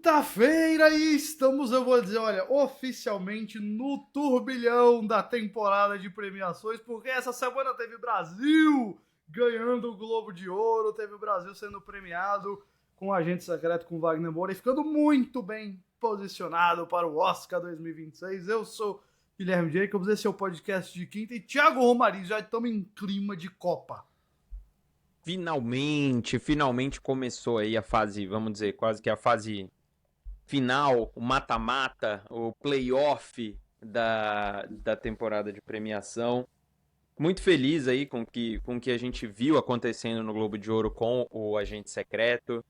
Quinta-feira e estamos, eu vou dizer, olha, oficialmente no turbilhão da temporada de premiações, porque essa semana teve Brasil ganhando o Globo de Ouro, teve o Brasil sendo premiado com o Agente Secreto com Wagner Moura e ficando muito bem posicionado para o Oscar 2026. Eu sou Guilherme Jacobs, esse é o podcast de quinta e Thiago Romariz, já estamos em clima de Copa. Finalmente começou aí a fase, vamos dizer, quase que a fase final, o mata-mata, o playoff da temporada de premiação. Muito feliz aí com que a gente viu acontecendo no Globo de Ouro com o Agente Secreto.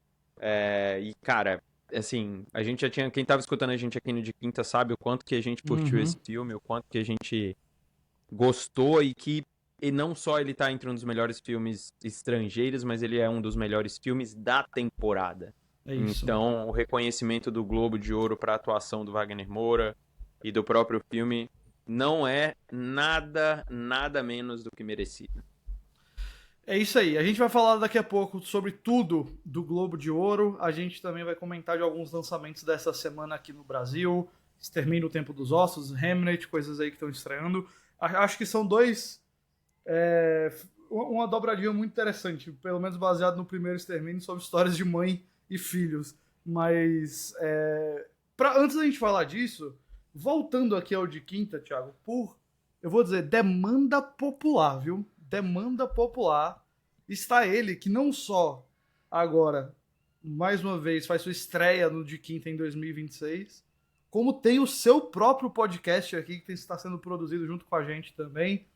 E, cara, assim, a gente já tinha. Quem tava escutando a gente aqui no De Quinta sabe o quanto que a gente curtiu esse filme, o quanto que a gente gostou e não só ele tá entre um dos melhores filmes estrangeiros, mas ele é um dos melhores filmes da temporada. É isso. Então, o reconhecimento do Globo de Ouro para a atuação do Wagner Moura e do próprio filme não é nada menos do que merecido. É isso aí, a gente vai falar daqui a pouco sobre tudo do Globo de Ouro, a gente também vai comentar de alguns lançamentos dessa semana aqui no Brasil, Extermínio o Tempo dos Ossos, Hamlet, coisas aí que estão estreando. Acho que são uma dobradinha muito interessante, pelo menos baseado no primeiro Extermínio, sobre histórias de mãe e filhos. Mas, antes da gente falar disso, voltando aqui ao de quinta, Thiago, eu vou dizer, demanda popular, viu? Demanda popular, está ele que não só agora, mais uma vez, faz sua estreia no de quinta em 2026, como tem o seu próprio podcast aqui que está sendo produzido junto com a gente também.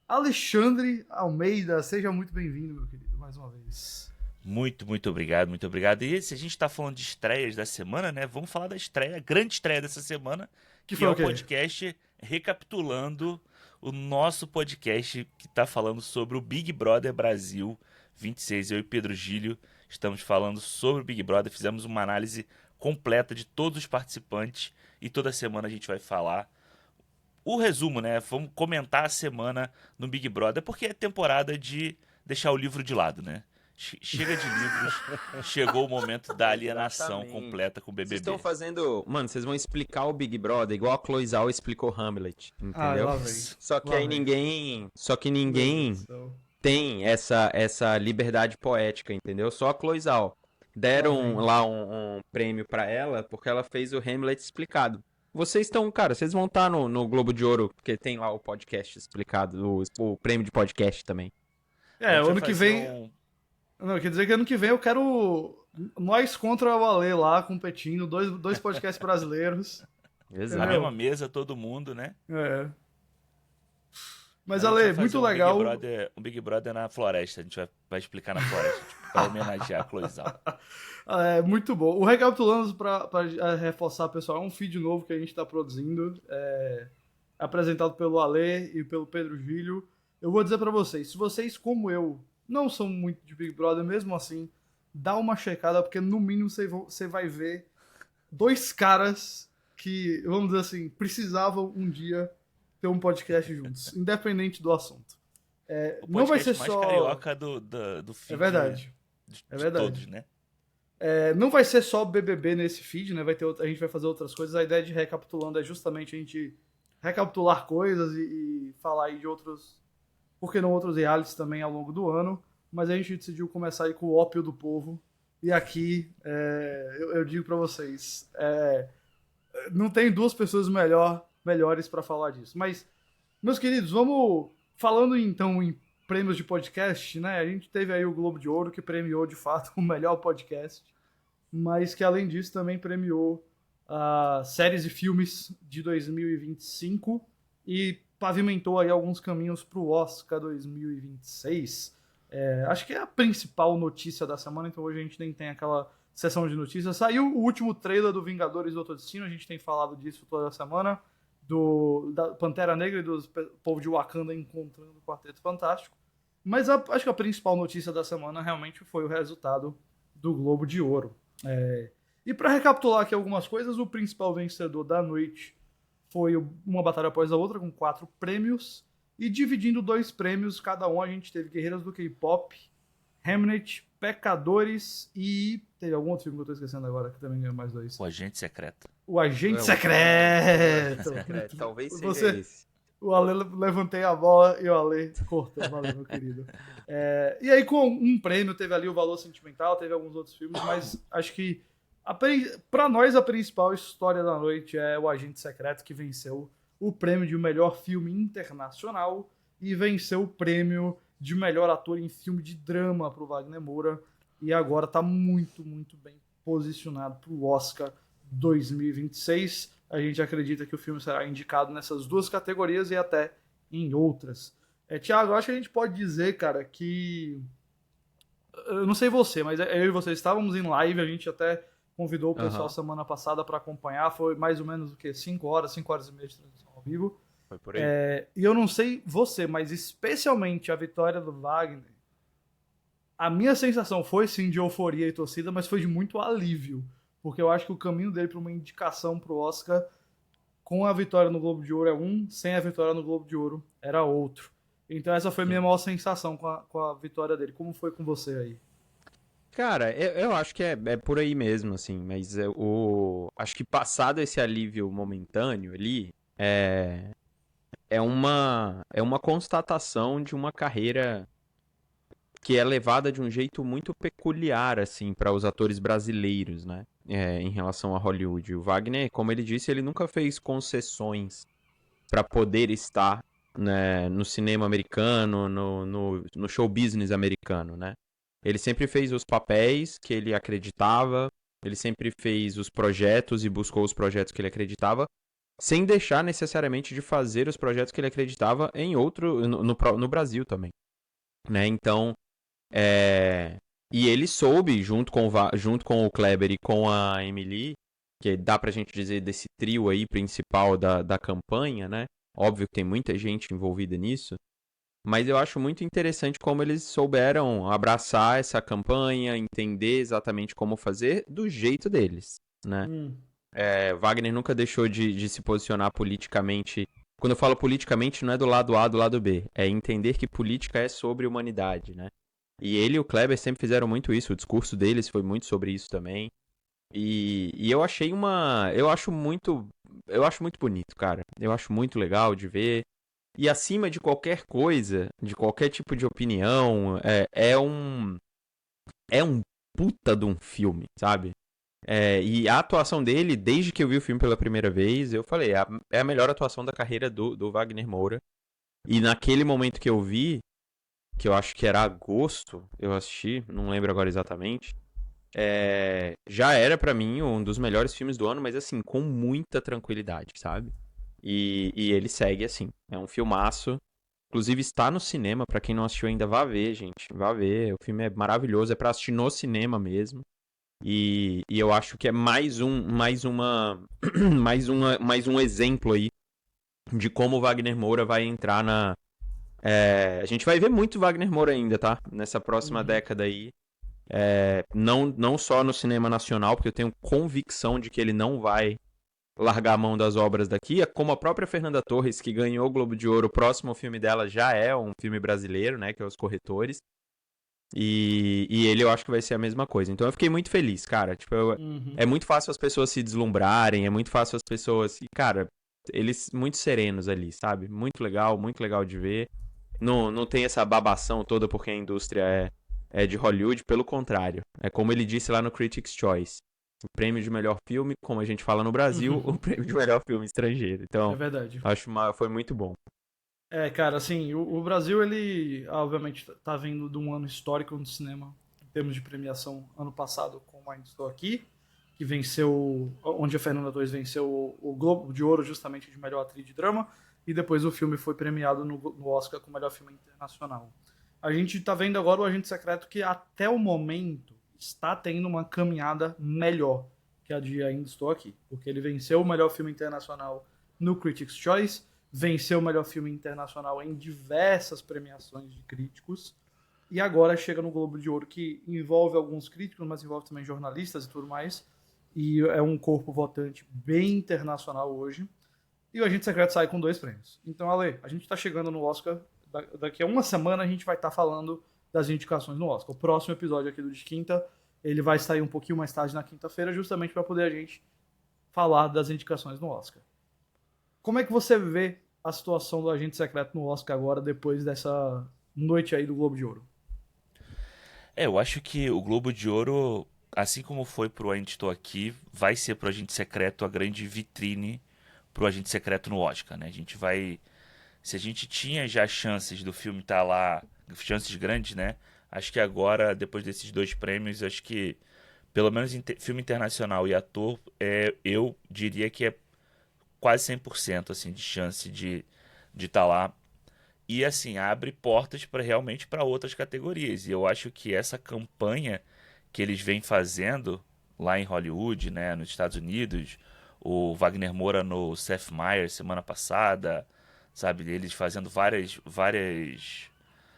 Alexandre Almeida, seja muito bem-vindo, meu querido, mais uma vez. Muito obrigado, muito obrigado. E se a gente tá falando de estreias da semana, né? Vamos falar da estreia, a grande estreia dessa semana, que é o podcast recapitulando o nosso podcast que tá falando sobre o Big Brother Brasil 26. Eu e Pedro Gílio estamos falando sobre o Big Brother, fizemos uma análise completa de todos os participantes e toda semana a gente vai falar o resumo, né? Vamos comentar a semana no Big Brother, porque é temporada de deixar o livro de lado, né? Chega de livros, chegou o momento da alienação completa com o BBB. Vocês estão fazendo... Mano, vocês vão explicar o Big Brother igual a Chloe Zhao explicou Hamlet, entendeu? Só que aí ninguém tem essa liberdade poética, entendeu? Só a Chloe Zhao. Deram lá um prêmio pra ela porque ela fez o Hamlet explicado. Vocês estão, cara, vocês vão estar no Globo de Ouro, porque tem lá o podcast explicado, o prêmio de podcast também. Ano que vem... Não, quer dizer que ano que vem eu quero nós contra o Ale lá, competindo, dois podcasts brasileiros. Exato. Na mesma mesa, todo mundo, né? Mas, Ale, muito legal. Um Big Brother na floresta, a gente vai explicar na floresta, pra homenagear a Chloe Zhao. Muito bom. O Recapitulando, para reforçar, pessoal, é um feed novo que a gente está produzindo, apresentado pelo Ale e pelo Pedro Gílio. Eu vou dizer para vocês, se vocês, como eu, não são muito de Big Brother, mesmo assim, dá uma checada, porque no mínimo você vai ver dois caras que, vamos dizer assim, precisavam um dia ter um podcast juntos, independente do assunto. Não vai ser mais só carioca do feed. É verdade. De todos, né? Não vai ser só BBB nesse feed, né? A gente vai fazer outras coisas. A ideia de Recapitulando é justamente a gente recapitular coisas e falar aí de outros... Por que não outros realities também ao longo do ano, mas a gente decidiu começar aí com o ópio do povo, e aqui eu digo pra vocês, não tem duas pessoas melhores pra falar disso, mas, meus queridos, vamos falando então em prêmios de podcast, né, a gente teve aí o Globo de Ouro, que premiou de fato o melhor podcast, mas que além disso também premiou séries e filmes de 2025, e pavimentou aí alguns caminhos para o Oscar 2026. Acho que é a principal notícia da semana, então hoje a gente nem tem aquela sessão de notícias. Saiu o último trailer do Vingadores do Outro Destino, a gente tem falado disso toda semana, da Pantera Negra e do povo de Wakanda encontrando o Quarteto Fantástico. Mas acho que a principal notícia da semana realmente foi o resultado do Globo de Ouro. E para recapitular aqui algumas coisas, o principal vencedor da noite foi uma batalha após a outra, com 4 prêmios. E dividindo 2 prêmios, cada um, a gente teve Guerreiras do K-Pop, Hamnet, Pecadores e... Teve algum outro filme que eu tô esquecendo agora, que também ganhou mais 2. O Agente Secreto. O Agente Secreto! Talvez seja Você... esse. O Ale, levantei a bola e o Ale cortou. Valeu, meu querido. E aí, com um prêmio, teve ali o Valor Sentimental, teve alguns outros filmes, mas acho que, pra nós, a principal história da noite é o Agente Secreto, que venceu o prêmio de melhor filme internacional e venceu o prêmio de melhor ator em filme de drama pro Wagner Moura. E agora tá muito, muito bem posicionado pro Oscar 2026. A gente acredita que o filme será indicado nessas duas categorias e até em outras. Thiago, eu acho que a gente pode dizer, cara, que... Eu não sei você, mas eu e você estávamos em live, a gente até convidou o pessoal semana passada para acompanhar. Foi mais ou menos o quê? 5 horas e meia de transmissão ao vivo. Foi por aí. E eu não sei você, mas especialmente a vitória do Wagner, a minha sensação foi sim de euforia e torcida, mas foi de muito alívio. Porque eu acho que o caminho dele para uma indicação pro Oscar com a vitória no Globo de Ouro é um, sem a vitória no Globo de Ouro era outro. Então essa foi a minha maior sensação com a vitória dele. Como foi com você aí? Cara, eu acho que é por aí mesmo, assim, mas acho que passado esse alívio momentâneo ali, é uma constatação de uma carreira que é levada de um jeito muito peculiar, assim, para os atores brasileiros, né? Em relação a Hollywood. O Wagner, como ele disse, ele nunca fez concessões para poder estar, né, no cinema americano, no show business americano, né? Ele sempre fez os papéis que ele acreditava, ele sempre fez os projetos e buscou os projetos que ele acreditava, sem deixar necessariamente de fazer os projetos que ele acreditava em no Brasil também, né? Então, e ele soube, junto com o Kleber e com a Emily, que dá pra gente dizer desse trio aí principal da campanha, né? Óbvio que tem muita gente envolvida nisso, mas eu acho muito interessante como eles souberam abraçar essa campanha, entender exatamente como fazer do jeito deles, né? Wagner nunca deixou de se posicionar politicamente. Quando eu falo politicamente, não é do lado A, do lado B. É entender que política é sobre humanidade, né? E ele e o Kleber sempre fizeram muito isso. O discurso deles foi muito sobre isso também. E eu achei eu acho muito bonito, cara. Eu acho muito legal de ver. E acima de qualquer coisa, de qualquer tipo de opinião, é um puta de um filme, sabe? E a atuação dele, desde que eu vi o filme pela primeira vez, eu falei, é a melhor atuação da carreira do Wagner Moura. E naquele momento que eu vi, que eu acho que era agosto, eu assisti, não lembro agora exatamente, já era pra mim um dos melhores filmes do ano, mas assim, com muita tranquilidade, sabe? E ele segue assim, é um filmaço. Inclusive está no cinema, pra quem não assistiu ainda, vá ver, gente, vá ver. O filme é maravilhoso, é pra assistir no cinema mesmo. E eu acho que é mais um exemplo aí de como o Wagner Moura vai entrar a gente vai ver muito Wagner Moura ainda, tá? Nessa próxima década aí. Não só no cinema nacional, porque eu tenho convicção de que ele não vai largar a mão das obras daqui, como a própria Fernanda Torres, que ganhou o Globo de Ouro, o próximo filme dela já é um filme brasileiro, né, que é Os Corretores, e ele eu acho que vai ser a mesma coisa. Então eu fiquei muito feliz, cara, tipo, é muito fácil as pessoas se deslumbrarem, é muito fácil as pessoas, e cara, eles muito serenos ali, sabe, muito legal de ver, não tem essa babação toda porque a indústria é de Hollywood, pelo contrário, é como ele disse lá no Critics' Choice, o prêmio de melhor filme, como a gente fala no Brasil, o prêmio de melhor filme estrangeiro. Então, é verdade. foi muito bom. Cara, assim, o Brasil, ele, obviamente, tá vindo de um ano histórico no cinema, em termos de premiação, ano passado, com Ainda Estou Aqui, que venceu, onde a Fernanda Torres venceu o Globo de Ouro, justamente, de melhor atriz de drama, e depois o filme foi premiado no Oscar com melhor filme internacional. A gente tá vendo agora o Agente Secreto, que até o momento está tendo uma caminhada melhor que a de Ainda Estou Aqui, porque ele venceu o melhor filme internacional no Critics' Choice, venceu o melhor filme internacional em diversas premiações de críticos, e agora chega no Globo de Ouro, que envolve alguns críticos, mas envolve também jornalistas e tudo mais, e é um corpo votante bem internacional hoje, e o Agente Secreto sai com 2 prêmios. Então, Ale, a gente está chegando no Oscar, daqui a uma semana a gente vai estar falando das indicações no Oscar. O próximo episódio aqui do De Quinta, ele vai sair um pouquinho mais tarde na quinta-feira, justamente para poder a gente falar das indicações no Oscar. Como é que você vê a situação do Agente Secreto no Oscar agora, depois dessa noite aí do Globo de Ouro? Eu acho que o Globo de Ouro, assim como foi pro Ainda Estou Aqui, vai ser pro Agente Secreto a grande vitrine pro Agente Secreto no Oscar, né? A gente vai... Se a gente tinha já chances do filme estar lá, chances grandes, né? Acho que agora, depois desses 2 prêmios, acho que, pelo menos em filme internacional e ator, eu diria que é quase 100% assim, de chance de estar lá. E assim, abre portas para realmente para outras categorias. E eu acho que essa campanha que eles vêm fazendo lá em Hollywood, né, nos Estados Unidos, o Wagner Moura no Seth Meyers semana passada, sabe, eles fazendo várias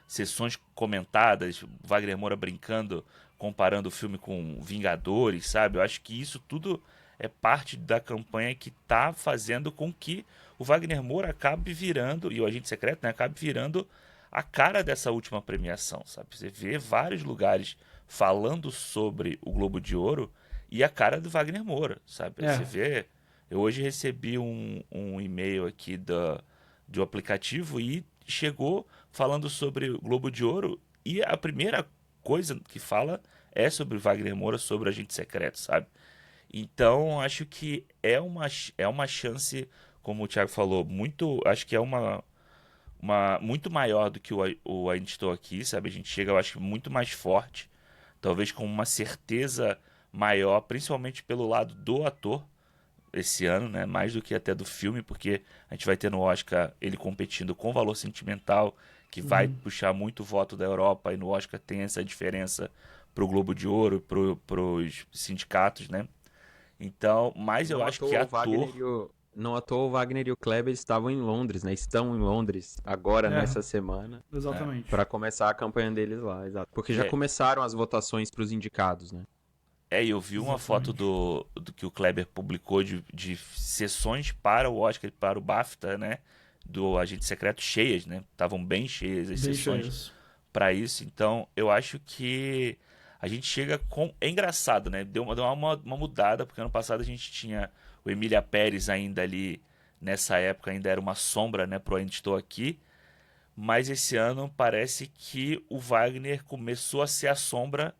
sessões comentadas, Wagner Moura brincando, comparando o filme com Vingadores, sabe? Eu acho que isso tudo é parte da campanha que está fazendo com que o Wagner Moura acabe virando, e o Agente Secreto, né, acabe virando a cara dessa última premiação, sabe? Você vê vários lugares falando sobre o Globo de Ouro e a cara do Wagner Moura, sabe? Você vê... Eu hoje recebi um e-mail aqui do aplicativo e chegou falando sobre o Globo de Ouro e a primeira coisa que fala é sobre o Wagner Moura, sobre o Agente Secreto, sabe? Então, acho que é uma chance, como o Thiago falou, acho que é muito maior do que o Ainda Estou Aqui, sabe? A gente chega, eu acho, muito mais forte, talvez com uma certeza maior, principalmente pelo lado do ator, esse ano, né? Mais do que até do filme, porque a gente vai ter no Oscar ele competindo com Valor Sentimental, que vai puxar muito voto da Europa, e no Oscar tem essa diferença pro Globo de Ouro, pros sindicatos, né? Então, mas eu acho que ator... Não à toa o Wagner e o Kleber estavam em Londres, né? Estão em Londres agora, nessa semana. Exatamente. Para começar a campanha deles lá, exato. Porque já começaram as votações para os indicados, né? E eu vi uma foto do que o Kleber publicou de sessões para o Oscar e para o BAFTA, né? Do Agente Secreto cheias, né? Estavam bem cheias as sessões para isso. Então, eu acho que a gente chega com... É engraçado, né? Deu uma mudada, porque ano passado a gente tinha o Emília Pérez ainda ali, nessa época ainda era uma sombra, né? Pro Ainda Estou Aqui. Mas esse ano parece que o Wagner começou a ser a sombra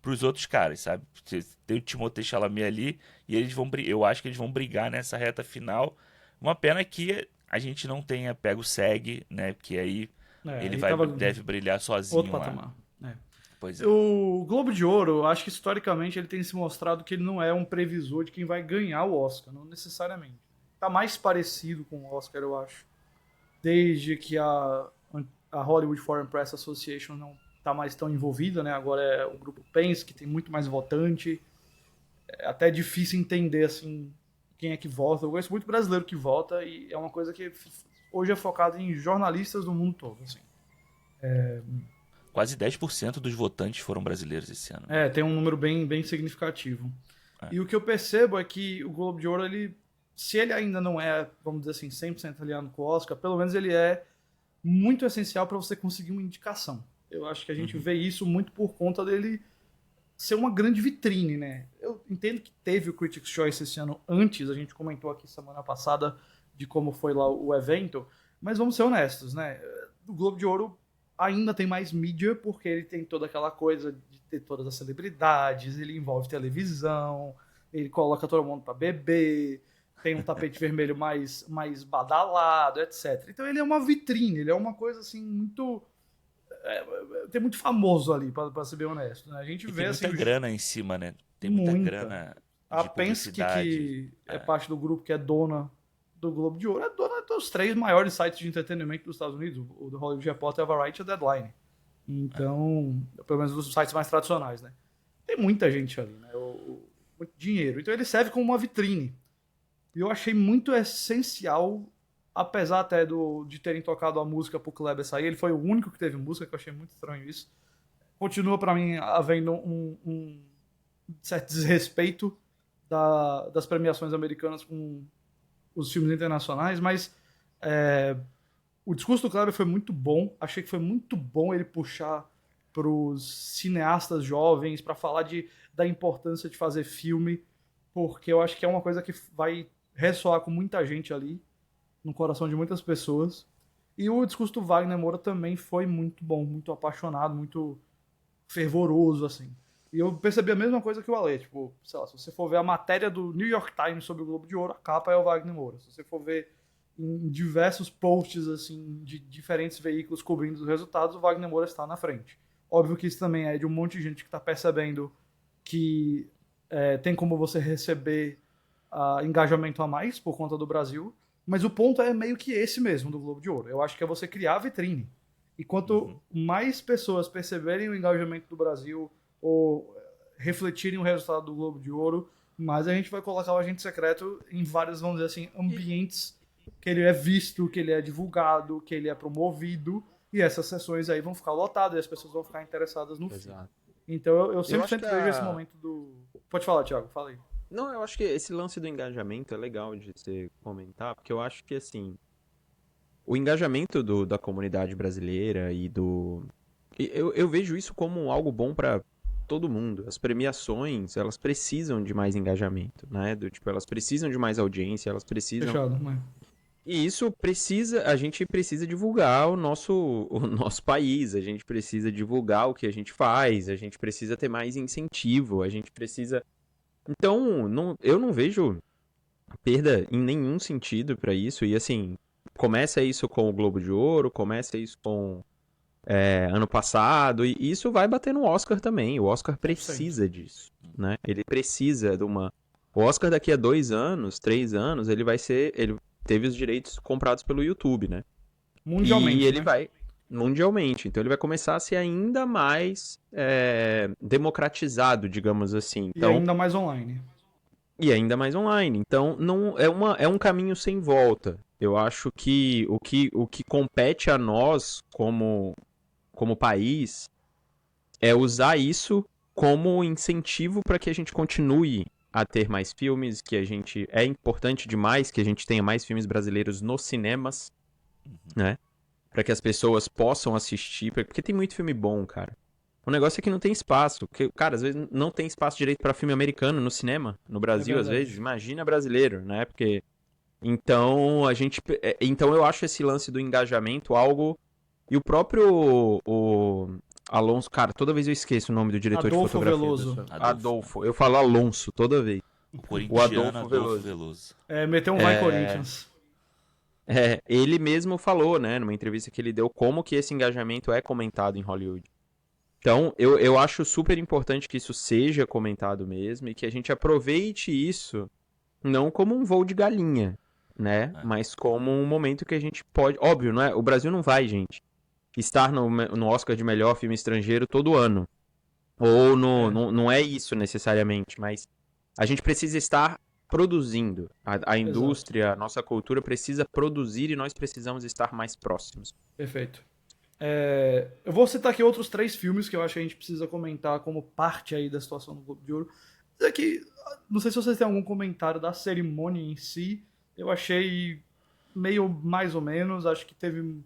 pros outros caras, sabe? Tem o Timothée Chalamet ali e eu acho que eles vão brigar nessa reta final. Uma pena que a gente não tenha pego o SEG, né? Porque aí ele deve brilhar sozinho outro patamar. lá. Pois é. O Globo de Ouro, eu acho que historicamente ele tem se mostrado que ele não é um previsor de quem vai ganhar o Oscar, não necessariamente. Tá mais parecido com o Oscar, eu acho. Desde que a Hollywood Foreign Press Association não tá mais tão envolvida, né? Agora é o grupo PENS, que tem muito mais votante. É até difícil entender, assim, quem é que vota. Eu conheço muito brasileiro que vota e é uma coisa que hoje é focada em jornalistas do mundo todo, assim. Quase 10% dos votantes foram brasileiros esse ano. Tem um número bem, bem significativo. E o que eu percebo é que o Globo de Ouro, se ele ainda não é, vamos dizer assim, 100% alinhado com o Oscar, pelo menos ele é muito essencial para você conseguir uma indicação. Eu acho que a gente vê isso muito por conta dele ser uma grande vitrine, né? Eu entendo que teve o Critics' Choice esse ano antes, a gente comentou aqui semana passada de como foi lá o evento, mas vamos ser honestos, né? O Globo de Ouro ainda tem mais mídia porque ele tem toda aquela coisa de ter todas as celebridades, ele envolve televisão, ele coloca todo mundo para beber, tem um tapete vermelho mais badalado, etc. Então ele é uma vitrine, ele é uma coisa assim muito... tem muito famoso ali, pra ser bem honesto, né? A gente vê tem assim... muita grana em cima, né? Tem muita grana de Penske, publicidade. que é parte do grupo que é dona do Globo de Ouro, é dona dos 3 maiores sites de entretenimento dos Estados Unidos, o do Hollywood Reporter, a Variety e a Deadline. Então, pelo menos dos sites mais tradicionais, né? Tem muita gente ali, né? Muito dinheiro. Então ele serve como uma vitrine. E eu achei muito essencial, apesar até de terem tocado a música pro Kleber sair, ele foi o único que teve música, que eu achei muito estranho isso. Continua pra mim havendo um certo desrespeito das premiações americanas com os filmes internacionais, mas o discurso do Kleber foi muito bom, achei que foi muito bom ele puxar pros cineastas jovens, para falar da importância de fazer filme, porque eu acho que é uma coisa que vai ressoar com muita gente ali, no coração de muitas pessoas. E o discurso do Wagner Moura também foi muito bom, muito apaixonado, muito fervoroso, assim. E eu percebi a mesma coisa que o Ale, tipo, sei lá, se você for ver a matéria do New York Times sobre o Globo de Ouro, a capa é o Wagner Moura. Se você for ver em diversos posts, assim, de diferentes veículos cobrindo os resultados, o Wagner Moura está na frente. Óbvio que isso também é de um monte de gente que está percebendo que tem como você receber engajamento a mais por conta do Brasil, mas o ponto é meio que esse mesmo do Globo de Ouro. Eu acho que é você criar a vitrine. E quanto mais pessoas perceberem o engajamento do Brasil ou refletirem o resultado do Globo de Ouro, mais a gente vai colocar o agente secreto em vários, vamos dizer assim, ambientes que ele é visto, que ele é divulgado, que ele é promovido, e essas sessões aí vão ficar lotadas e as pessoas vão ficar interessadas no filme. Então eu sempre vejo esse momento do... Pode falar, Thiago, fala aí. Não, eu acho que esse lance do engajamento é legal de você comentar, porque eu acho que, assim, o engajamento da comunidade brasileira e do... Eu vejo isso como algo bom para todo mundo. As premiações, elas precisam de mais engajamento, né? Elas precisam de mais audiência, elas precisam... Fechado, né? E isso a gente precisa divulgar o nosso país, a gente precisa divulgar o que a gente faz, a gente precisa ter mais incentivo, a gente precisa... Então, eu não vejo perda em nenhum sentido pra isso. E assim, começa isso com o Globo de Ouro, começa isso com ano passado, e isso vai bater no Oscar também. O Oscar precisa disso, né? Ele precisa de uma... O Oscar daqui a 2 anos, 3 anos, ele teve os direitos comprados pelo YouTube, né? Mundialmente, e ele né? vai... Mundialmente. Então ele vai começar a ser ainda mais democratizado, digamos assim. Então, e ainda mais online. E ainda mais online. Então não é um caminho sem volta. Eu acho que o que compete a nós como país é usar isso como incentivo para que a gente continue a ter mais filmes, é importante demais que a gente tenha mais filmes brasileiros nos cinemas, né? Para que as pessoas possam assistir, porque tem muito filme bom, cara. O negócio é que não tem espaço. Porque, cara, às vezes não tem espaço direito pra filme americano no cinema. No Brasil, às vezes. Imagina brasileiro, né? Porque... Então, Então, eu acho esse lance do engajamento algo... E o próprio... Alonso... Cara, toda vez eu esqueço o nome do diretor Adolfo de fotografia. Veloso. Adolfo. Eu falo Alonso toda vez. O Adolfo Veloso. Meteu um vai Corinthians. Ele mesmo falou, né? Numa entrevista que ele deu, como que esse engajamento é comentado em Hollywood. Então, eu acho super importante que isso seja comentado mesmo e que a gente aproveite isso não como um voo de galinha, né? Mas como um momento que a gente pode... Óbvio, não é? O Brasil não vai, gente, estar no Oscar de melhor filme estrangeiro todo ano. Ou não é isso necessariamente, mas a gente precisa estar produzindo. A indústria, a nossa cultura precisa produzir e nós precisamos estar mais próximos. Perfeito. Eu vou citar aqui outros 3 filmes que eu acho que a gente precisa comentar como parte aí da situação do Globo de Ouro. Aqui, não sei se vocês têm algum comentário da cerimônia em si. Eu achei meio mais ou menos. Acho que teve...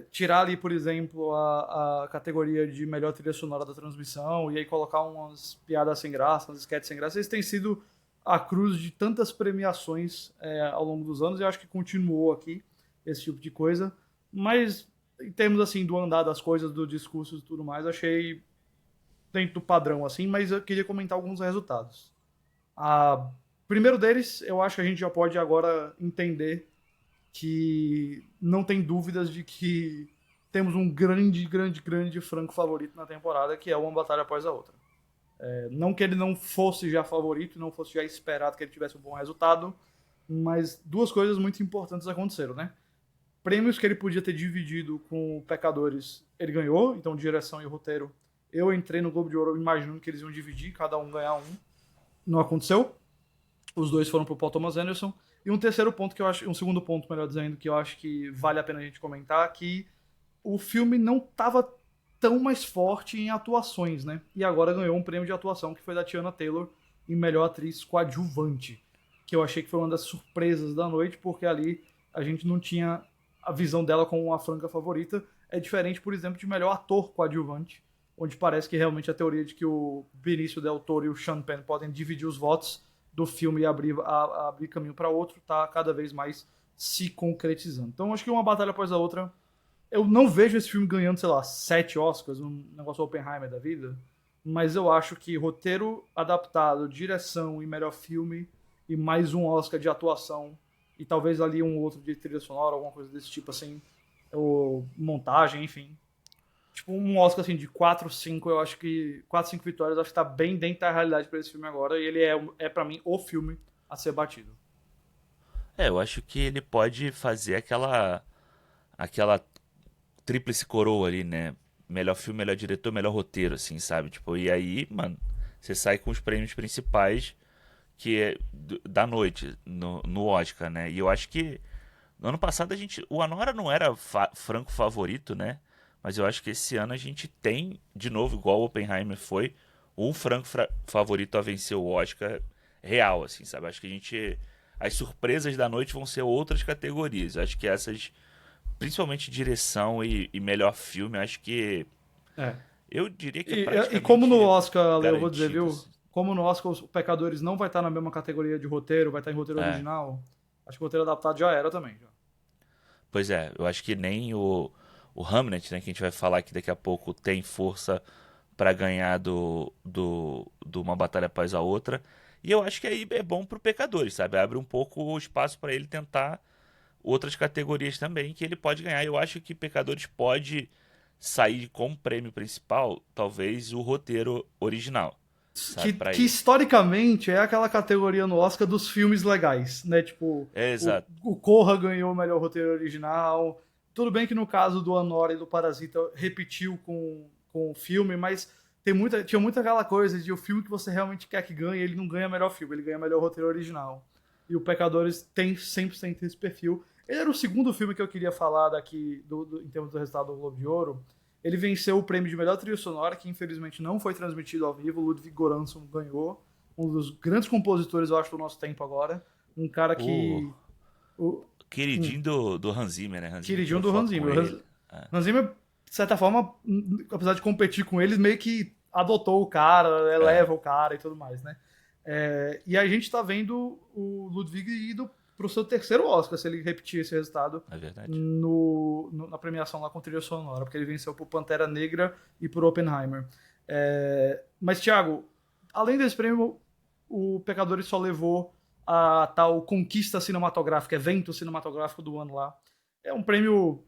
tirar ali, por exemplo, a categoria de melhor trilha sonora da transmissão e aí colocar umas piadas sem graça, uns sketches sem graça. Isso tem sido a cruz de tantas premiações ao longo dos anos e eu acho que continuou aqui esse tipo de coisa. Mas... em termos, assim, do andar das coisas, do discurso e tudo mais, achei dentro do padrão, assim, mas eu queria comentar alguns resultados. Primeiro deles, eu acho que a gente já pode agora entender que não tem dúvidas de que temos um grande franco favorito na temporada, que é Uma Batalha Após a Outra. Não que ele não fosse já favorito, não fosse já esperado que ele tivesse um bom resultado, mas 2 coisas muito importantes aconteceram, né? Prêmios que ele podia ter dividido com Pecadores, ele ganhou, então direção e roteiro. Eu entrei no Globo de Ouro imaginando que eles iam dividir, cada um ganhar um. Não aconteceu. Os 2 foram pro Paul Thomas Anderson. E um terceiro ponto que eu acho, um segundo ponto, melhor dizendo, que eu acho que vale a pena a gente comentar, que o filme não estava tão mais forte em atuações, né? E agora ganhou um prêmio de atuação que foi da Teyana Taylor em melhor atriz coadjuvante, que eu achei que foi uma das surpresas da noite, porque ali a gente não tinha a visão dela como a franca favorita é diferente, por exemplo, de melhor ator coadjuvante, onde parece que realmente a teoria de que o Benício Del Toro e o Sean Penn podem dividir os votos do filme e abrir caminho para outro, está cada vez mais se concretizando. Então acho que uma batalha após a outra, eu não vejo esse filme ganhando, sei lá, 7 Oscars, um negócio Oppenheimer da vida, mas eu acho que roteiro adaptado, direção e melhor filme, e mais um Oscar de atuação, e talvez ali um outro de trilha sonora, alguma coisa desse tipo, assim, ou montagem, enfim. Tipo, um Oscar, assim, de 4, 5, eu acho que... 4, 5 vitórias, eu acho que tá bem dentro da realidade pra esse filme agora, e ele é pra mim, o filme a ser batido. Eu acho que ele pode fazer aquela tríplice coroa ali, né? Melhor filme, melhor diretor, melhor roteiro, assim, sabe? Tipo, e aí, mano, você sai com os prêmios principais que é da noite no Oscar, né? E eu acho que no ano passado o Anora não era franco favorito, né? Mas eu acho que esse ano a gente tem, de novo, igual o Oppenheimer foi, um franco favorito a vencer o Oscar real, assim, sabe? Acho que as surpresas da noite vão ser outras categorias. Acho que essas, principalmente direção e melhor filme, acho que eu diria que é praticamente e como no Oscar, eu vou dizer, viu? assim. Como no Oscar os Pecadores não vai estar na mesma categoria de roteiro, vai estar em roteiro original, acho que o roteiro adaptado já era também. Já. Pois é, eu acho que nem o Hamnet, né, que a gente vai falar aqui daqui a pouco, tem força para ganhar do Uma Batalha Após a Outra. E eu acho que aí é bom pro Pecadores, sabe? Abre um pouco o espaço para ele tentar outras categorias também que ele pode ganhar. Eu acho que Pecadores pode sair como prêmio principal, talvez o roteiro original. Sabe, que historicamente é aquela categoria no Oscar dos filmes legais, né? Tipo, exato. O Corra ganhou o melhor roteiro original. Tudo bem que no caso do Anora e do Parasita repetiu com o filme, mas tinha muita aquela coisa de o filme que você realmente quer que ganhe, ele não ganha melhor filme, ele ganha melhor roteiro original. E o Pecadores tem 100% esse perfil. Ele era o segundo filme que eu queria falar daqui, em termos do resultado do Globo de Ouro. Ele venceu o prêmio de melhor trilha sonora, que infelizmente não foi transmitido ao vivo. O Ludwig Göransson ganhou. Um dos grandes compositores, eu acho, do nosso tempo agora. Um cara que... Queridinho do Hans Zimmer, né? Queridinho do Hans Zimmer. Hans Zimmer, de certa forma, apesar de competir com eles, meio que adotou o cara, eleva o cara e tudo mais, né? E a gente tá vendo o Ludwig indo pro seu terceiro Oscar, se ele repetir esse resultado na premiação lá com trilha sonora, porque ele venceu por Pantera Negra e por Oppenheimer. Mas, Thiago, além desse prêmio, o Pecadores só levou a tal conquista cinematográfica, evento cinematográfico do ano lá. É um prêmio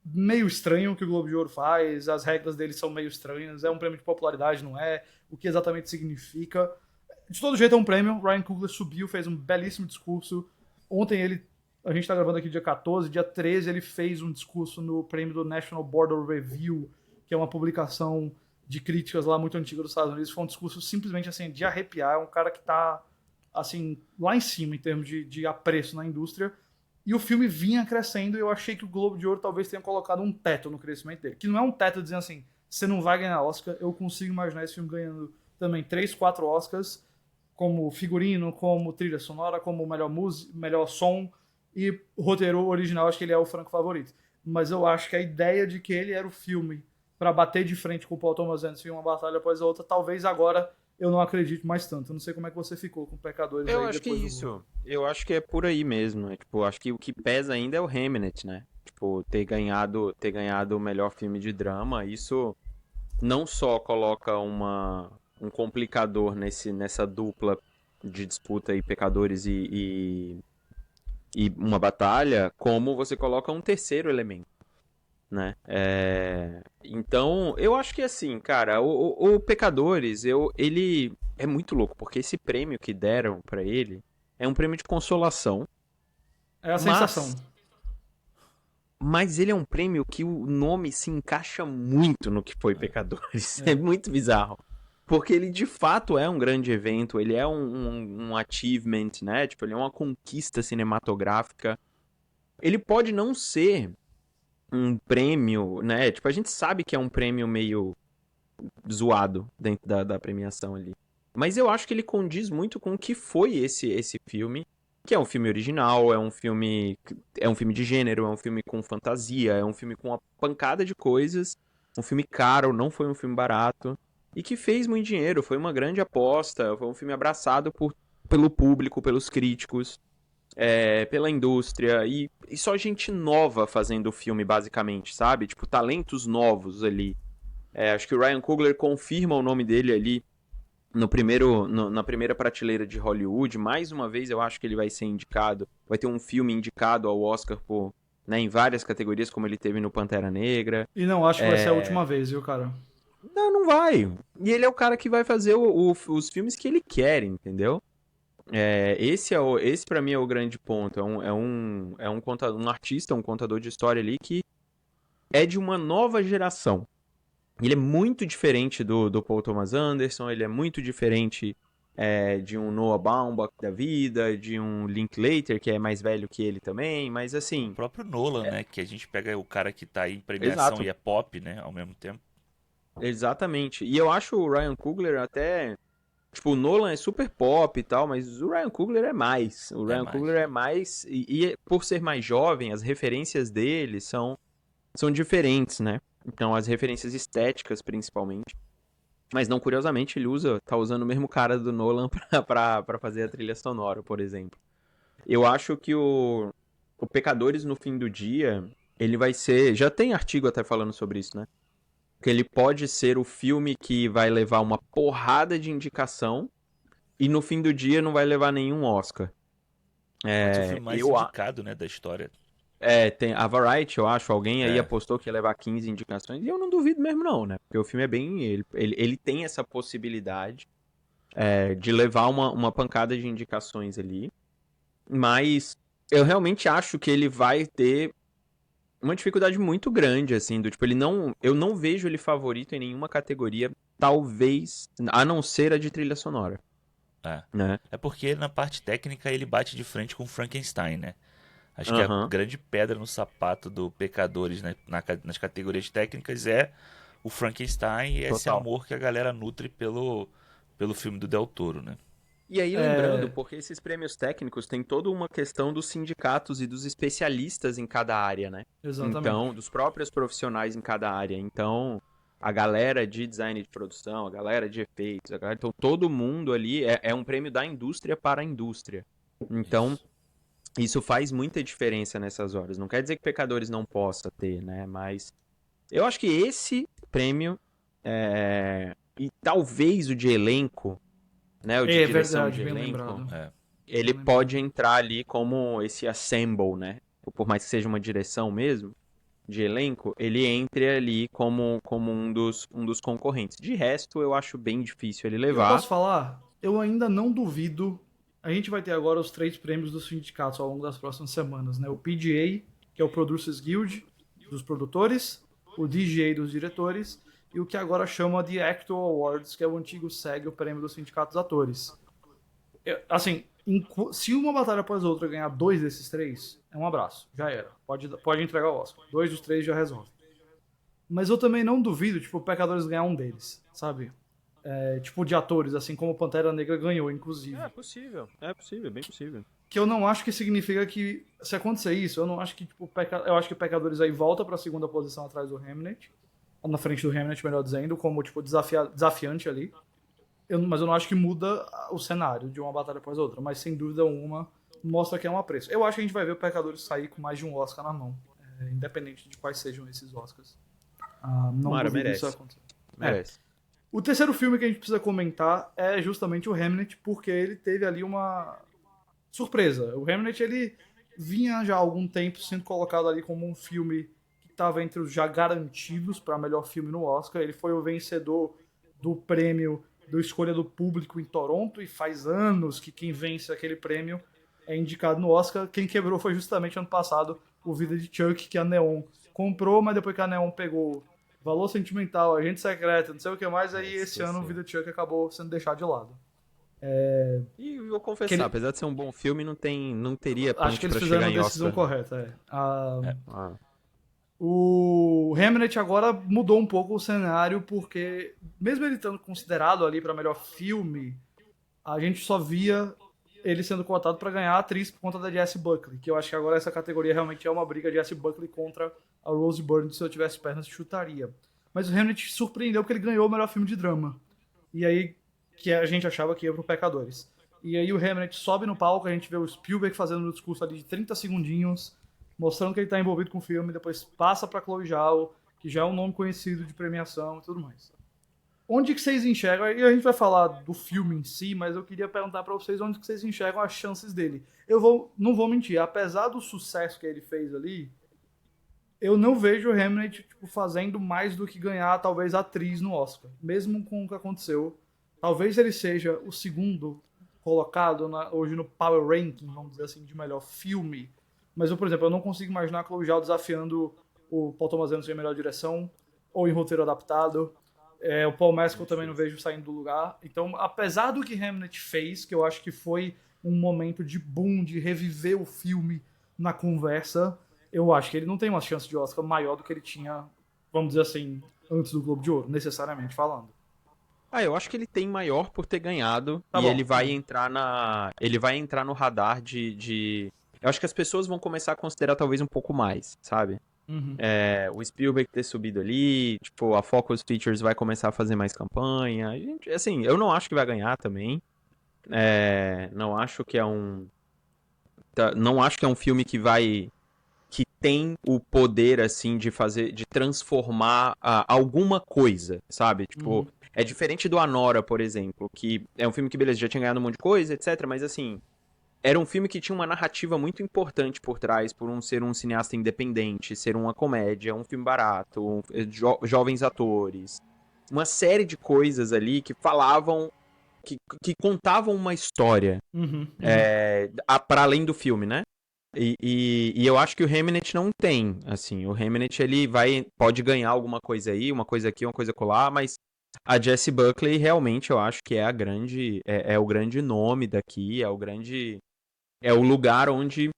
meio estranho que o Globo de Ouro faz, as regras dele são meio estranhas, é um prêmio de popularidade, não é? O que exatamente significa? De todo jeito é um prêmio. Ryan Coogler subiu, fez um belíssimo discurso. Ontem a gente tá gravando aqui dia 14, dia 13 ele fez um discurso no prêmio do National Board of Review, que é uma publicação de críticas lá muito antiga dos Estados Unidos. Foi um discurso simplesmente assim, de arrepiar. É um cara que tá assim, lá em cima em termos de apreço na indústria. E o filme vinha crescendo e eu achei que o Globo de Ouro talvez tenha colocado um teto no crescimento dele. Que não é um teto dizendo assim, você não vai ganhar Oscar. Eu consigo imaginar esse filme ganhando também 3, 4 Oscars, como figurino, como trilha sonora, como melhor música, melhor som e roteiro original, acho que ele é o franco favorito. Mas eu acho que a ideia de que ele era o filme para bater de frente com o Paul Thomas Anderson em uma batalha após a outra, talvez agora eu não acredito mais tanto. Eu não sei como é que você ficou com Pecadores aí depois. Eu acho que é isso. Eu acho que é por aí mesmo. Tipo, acho que o que pesa ainda é o Hamnet, né? Tipo, ter ganhado o melhor filme de drama, isso não só coloca um complicador nessa dupla de disputa aí, Pecadores e uma batalha, como você coloca um terceiro elemento, né? Então, eu acho que assim, cara, o Pecadores, ele é muito louco, porque esse prêmio que deram pra ele é um prêmio de consolação. É a sensação. Mas ele é um prêmio que o nome se encaixa muito no que foi Pecadores. É muito bizarro. Porque ele, de fato, é um grande evento, ele é um achievement, né? Tipo, ele é uma conquista cinematográfica. Ele pode não ser um prêmio, né? Tipo, a gente sabe que é um prêmio meio zoado dentro da premiação ali. Mas eu acho que ele condiz muito com o que foi esse filme que é um filme original, é um filme de gênero, é um filme com fantasia, é um filme com uma pancada de coisas, um filme caro, não foi um filme barato, e que fez muito dinheiro, foi uma grande aposta, foi um filme abraçado pelo público, pelos críticos, pela indústria, e só gente nova fazendo o filme, basicamente, sabe? Tipo, talentos novos ali. Acho que o Ryan Coogler confirma o nome dele ali na primeira prateleira de Hollywood. Mais uma vez, eu acho que ele vai ser indicado. Vai ter um filme indicado ao Oscar em várias categorias, como ele teve no Pantera Negra. E não acho que vai ser a última vez, viu, cara? Não, não vai. E ele é o cara que vai fazer os filmes que ele quer, entendeu? Esse para mim é o grande ponto. Um artista, um contador de história ali que é de uma nova geração. Ele é muito diferente do Paul Thomas Anderson, ele é muito diferente de um Noah Baumbach da vida, de um Linklater, que é mais velho que ele também, mas assim... O próprio Nolan, né? Que a gente pega o cara que tá aí em premiação Exato. e é pop, né? Ao mesmo tempo. Exatamente. E eu acho o Ryan Coogler até... Tipo, o Nolan é super pop e tal, mas o Ryan Coogler é mais. O Ryan Coogler é mais... E por ser mais jovem, as referências dele são diferentes, né? Então, as referências estéticas, principalmente. Mas não, curiosamente, ele tá usando o mesmo cara do Nolan pra fazer a trilha sonora, por exemplo. Eu acho que o Pecadores no Fim do Dia, ele vai ser... Já tem artigo até falando sobre isso, né? Que ele pode ser o filme que vai levar uma porrada de indicação e no fim do dia não vai levar nenhum Oscar. Pode ser o filme mais indicado, né, da história. Tem a Variety, eu acho, alguém aí apostou que ia levar 15 indicações, e eu não duvido mesmo não, né? Porque o filme é bem... Ele tem essa possibilidade de levar uma pancada de indicações ali, mas eu realmente acho que ele vai ter uma dificuldade muito grande, assim, do tipo, eu não vejo ele favorito em nenhuma categoria, talvez, a não ser a de trilha sonora. Né? É porque na parte técnica ele bate de frente com Frankenstein, né? Acho que a grande pedra no sapato do Pecadores, né, nas categorias técnicas é o Frankenstein e esse amor que a galera nutre pelo filme do Del Toro, né? E aí, lembrando, porque esses prêmios técnicos tem toda uma questão dos sindicatos e dos especialistas em cada área, né? Exatamente. Então, dos próprios profissionais em cada área. Então, a galera de design de produção, a galera de efeitos, então todo mundo ali é um prêmio da indústria para a indústria. Então, isso faz muita diferença nessas horas. Não quer dizer que Pecadores não possa ter, né? Mas eu acho que esse prêmio e talvez o de elenco, né? O de direção verdade, de bem elenco, lembrado. ele pode entrar ali como esse assemble, né? Por mais que seja uma direção mesmo de elenco, ele entre ali como um dos concorrentes. De resto, eu acho bem difícil ele levar. Eu posso falar? Eu ainda não duvido. A gente vai ter agora os 3 prêmios dos sindicatos ao longo das próximas semanas, né? O PGA, que é o Producers Guild dos produtores, o DGA dos diretores e o que agora chama de Actor Awards, que é o antigo SEG, o prêmio dos sindicatos atores. Assim, se uma batalha após outra ganhar 2 desses 3, é um abraço, já era. Pode entregar o Oscar. 2 dos 3 já resolve. Mas eu também não duvido, tipo, o Pecadores ganhar um deles, sabe? Tipo, de atores, assim como o Pantera Negra ganhou, inclusive. É possível, bem possível. Que eu não acho que significa que, se acontecer isso, eu não acho que, tipo, eu acho que Pecadores aí volta pra segunda posição atrás do Hamnet, na frente do Hamnet, melhor dizendo, como, tipo, desafiante ali. Mas eu não acho que muda o cenário de uma batalha após outra, mas sem dúvida alguma mostra que é um apreço. Eu acho que a gente vai ver o Pecadores sair com mais de um Oscar na mão, independente de quais sejam esses Oscars. Não duvido merece. Isso acontecer. Merece. O terceiro filme que a gente precisa comentar é justamente o Hamnet, porque ele teve ali uma surpresa. O Hamnet, ele vinha já há algum tempo sendo colocado ali como um filme que estava entre os já garantidos para melhor filme no Oscar. Ele foi o vencedor do prêmio do Escolha do Público em Toronto, e faz anos que quem vence aquele prêmio é indicado no Oscar. Quem quebrou foi justamente ano passado o Vida de Chuck, que a Neon comprou, mas depois que a Neon pegou Valor Sentimental, Agente Secreto, não sei o que mais, aí esse ano o Vida de Chuck acabou sendo deixado de lado. E vou confessar, apesar de ser um bom filme, não teria punch acho que eles pra fizeram chegar a em decisão Oscar. correta. O Hamnet agora mudou um pouco o cenário, porque mesmo ele estando considerado ali para melhor filme, a gente só via ele sendo cotado para ganhar a atriz por conta da Jessie Buckley, que eu acho que agora essa categoria realmente é uma briga de Jessie Buckley contra a Rose Byrne. Se eu tivesse pernas, chutaria. Mas o Hamnet surpreendeu porque ele ganhou o melhor filme de drama. E aí, que a gente achava que ia pro Pecadores. E aí o Hamnet sobe no palco, a gente vê o Spielberg fazendo um discurso ali de 30 segundinhos, mostrando que ele tá envolvido com o filme, depois passa pra Chloe Zhao, que já é um nome conhecido de premiação e tudo mais. Onde que vocês enxergam, e a gente vai falar do filme em si, mas eu queria perguntar pra vocês onde que vocês enxergam as chances dele. Não vou mentir, apesar do sucesso que ele fez ali, eu não vejo o Hamnet fazendo mais do que ganhar, talvez, atriz no Oscar. Mesmo com o que aconteceu. Talvez ele seja o segundo colocado hoje no Power Ranking, vamos dizer assim, de melhor filme. Mas, por exemplo, eu não consigo imaginar a Chloe Zhao desafiando o Paul Thomas Anderson em melhor direção, ou em roteiro adaptado. O Paul Mescal também não vejo saindo do lugar. Então, apesar do que Hamnet fez, que eu acho que foi um momento de boom, de reviver o filme na conversa, eu acho que ele não tem uma chance de Oscar maior do que ele tinha, vamos dizer assim, antes do Globo de Ouro, necessariamente falando. Eu acho que ele tem maior por ter ganhado Tá e bom. ele vai entrar no radar de... Eu acho que as pessoas vão começar a considerar talvez um pouco mais, sabe? Uhum. O Spielberg ter subido ali, a Focus Features vai começar a fazer mais campanha. Assim, eu não acho que vai ganhar também. Não acho que é não acho que é um filme que tem o poder, assim, de transformar alguma coisa, sabe? É diferente do Anora, por exemplo, que é um filme que, beleza, já tinha ganhado um monte de coisa, etc, mas, assim, era um filme que tinha uma narrativa muito importante por trás, ser um cineasta independente, ser uma comédia, um filme barato, jovens atores, uma série de coisas ali que falavam, que contavam uma história, para além do filme, né? E eu acho que o Hamnet não tem, assim, o Hamnet ele pode ganhar alguma coisa aí, uma coisa aqui, uma coisa colar, mas a Jessie Buckley realmente eu acho que é o grande nome daqui, é o lugar onde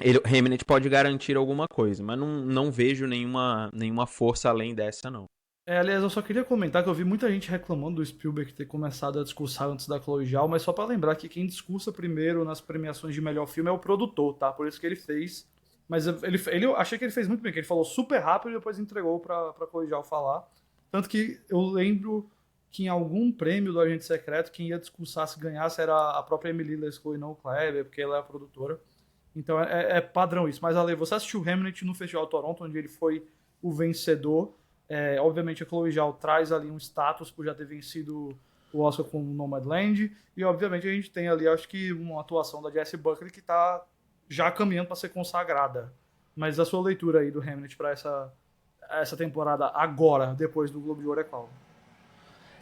o Hamnet pode garantir alguma coisa, mas não vejo nenhuma força além dessa, não. Aliás, eu só queria comentar que eu vi muita gente reclamando do Spielberg ter começado a discursar antes da Chloe Zhao, mas só pra lembrar que quem discursa primeiro nas premiações de melhor filme é o produtor, tá? Por isso que ele fez. Mas eu achei que ele fez muito bem, que ele falou super rápido e depois entregou pra Chloe Zhao falar. Tanto que eu lembro que em algum prêmio do Agente Secreto, quem ia discursar se ganhasse era a própria Emily Lescaut e não o Kleber, porque ela é a produtora. Então é padrão isso. Mas, Ale, você assistiu Hamnet no Festival de Toronto, onde ele foi o vencedor. Obviamente a Chloe Zhao traz ali um status por já ter vencido o Oscar com Nomadland, e obviamente a gente tem ali, acho que uma atuação da Jessie Buckley que tá já caminhando para ser consagrada. Mas a sua leitura aí do Hamnet para essa temporada agora, depois do Globo de Ouro, é qual?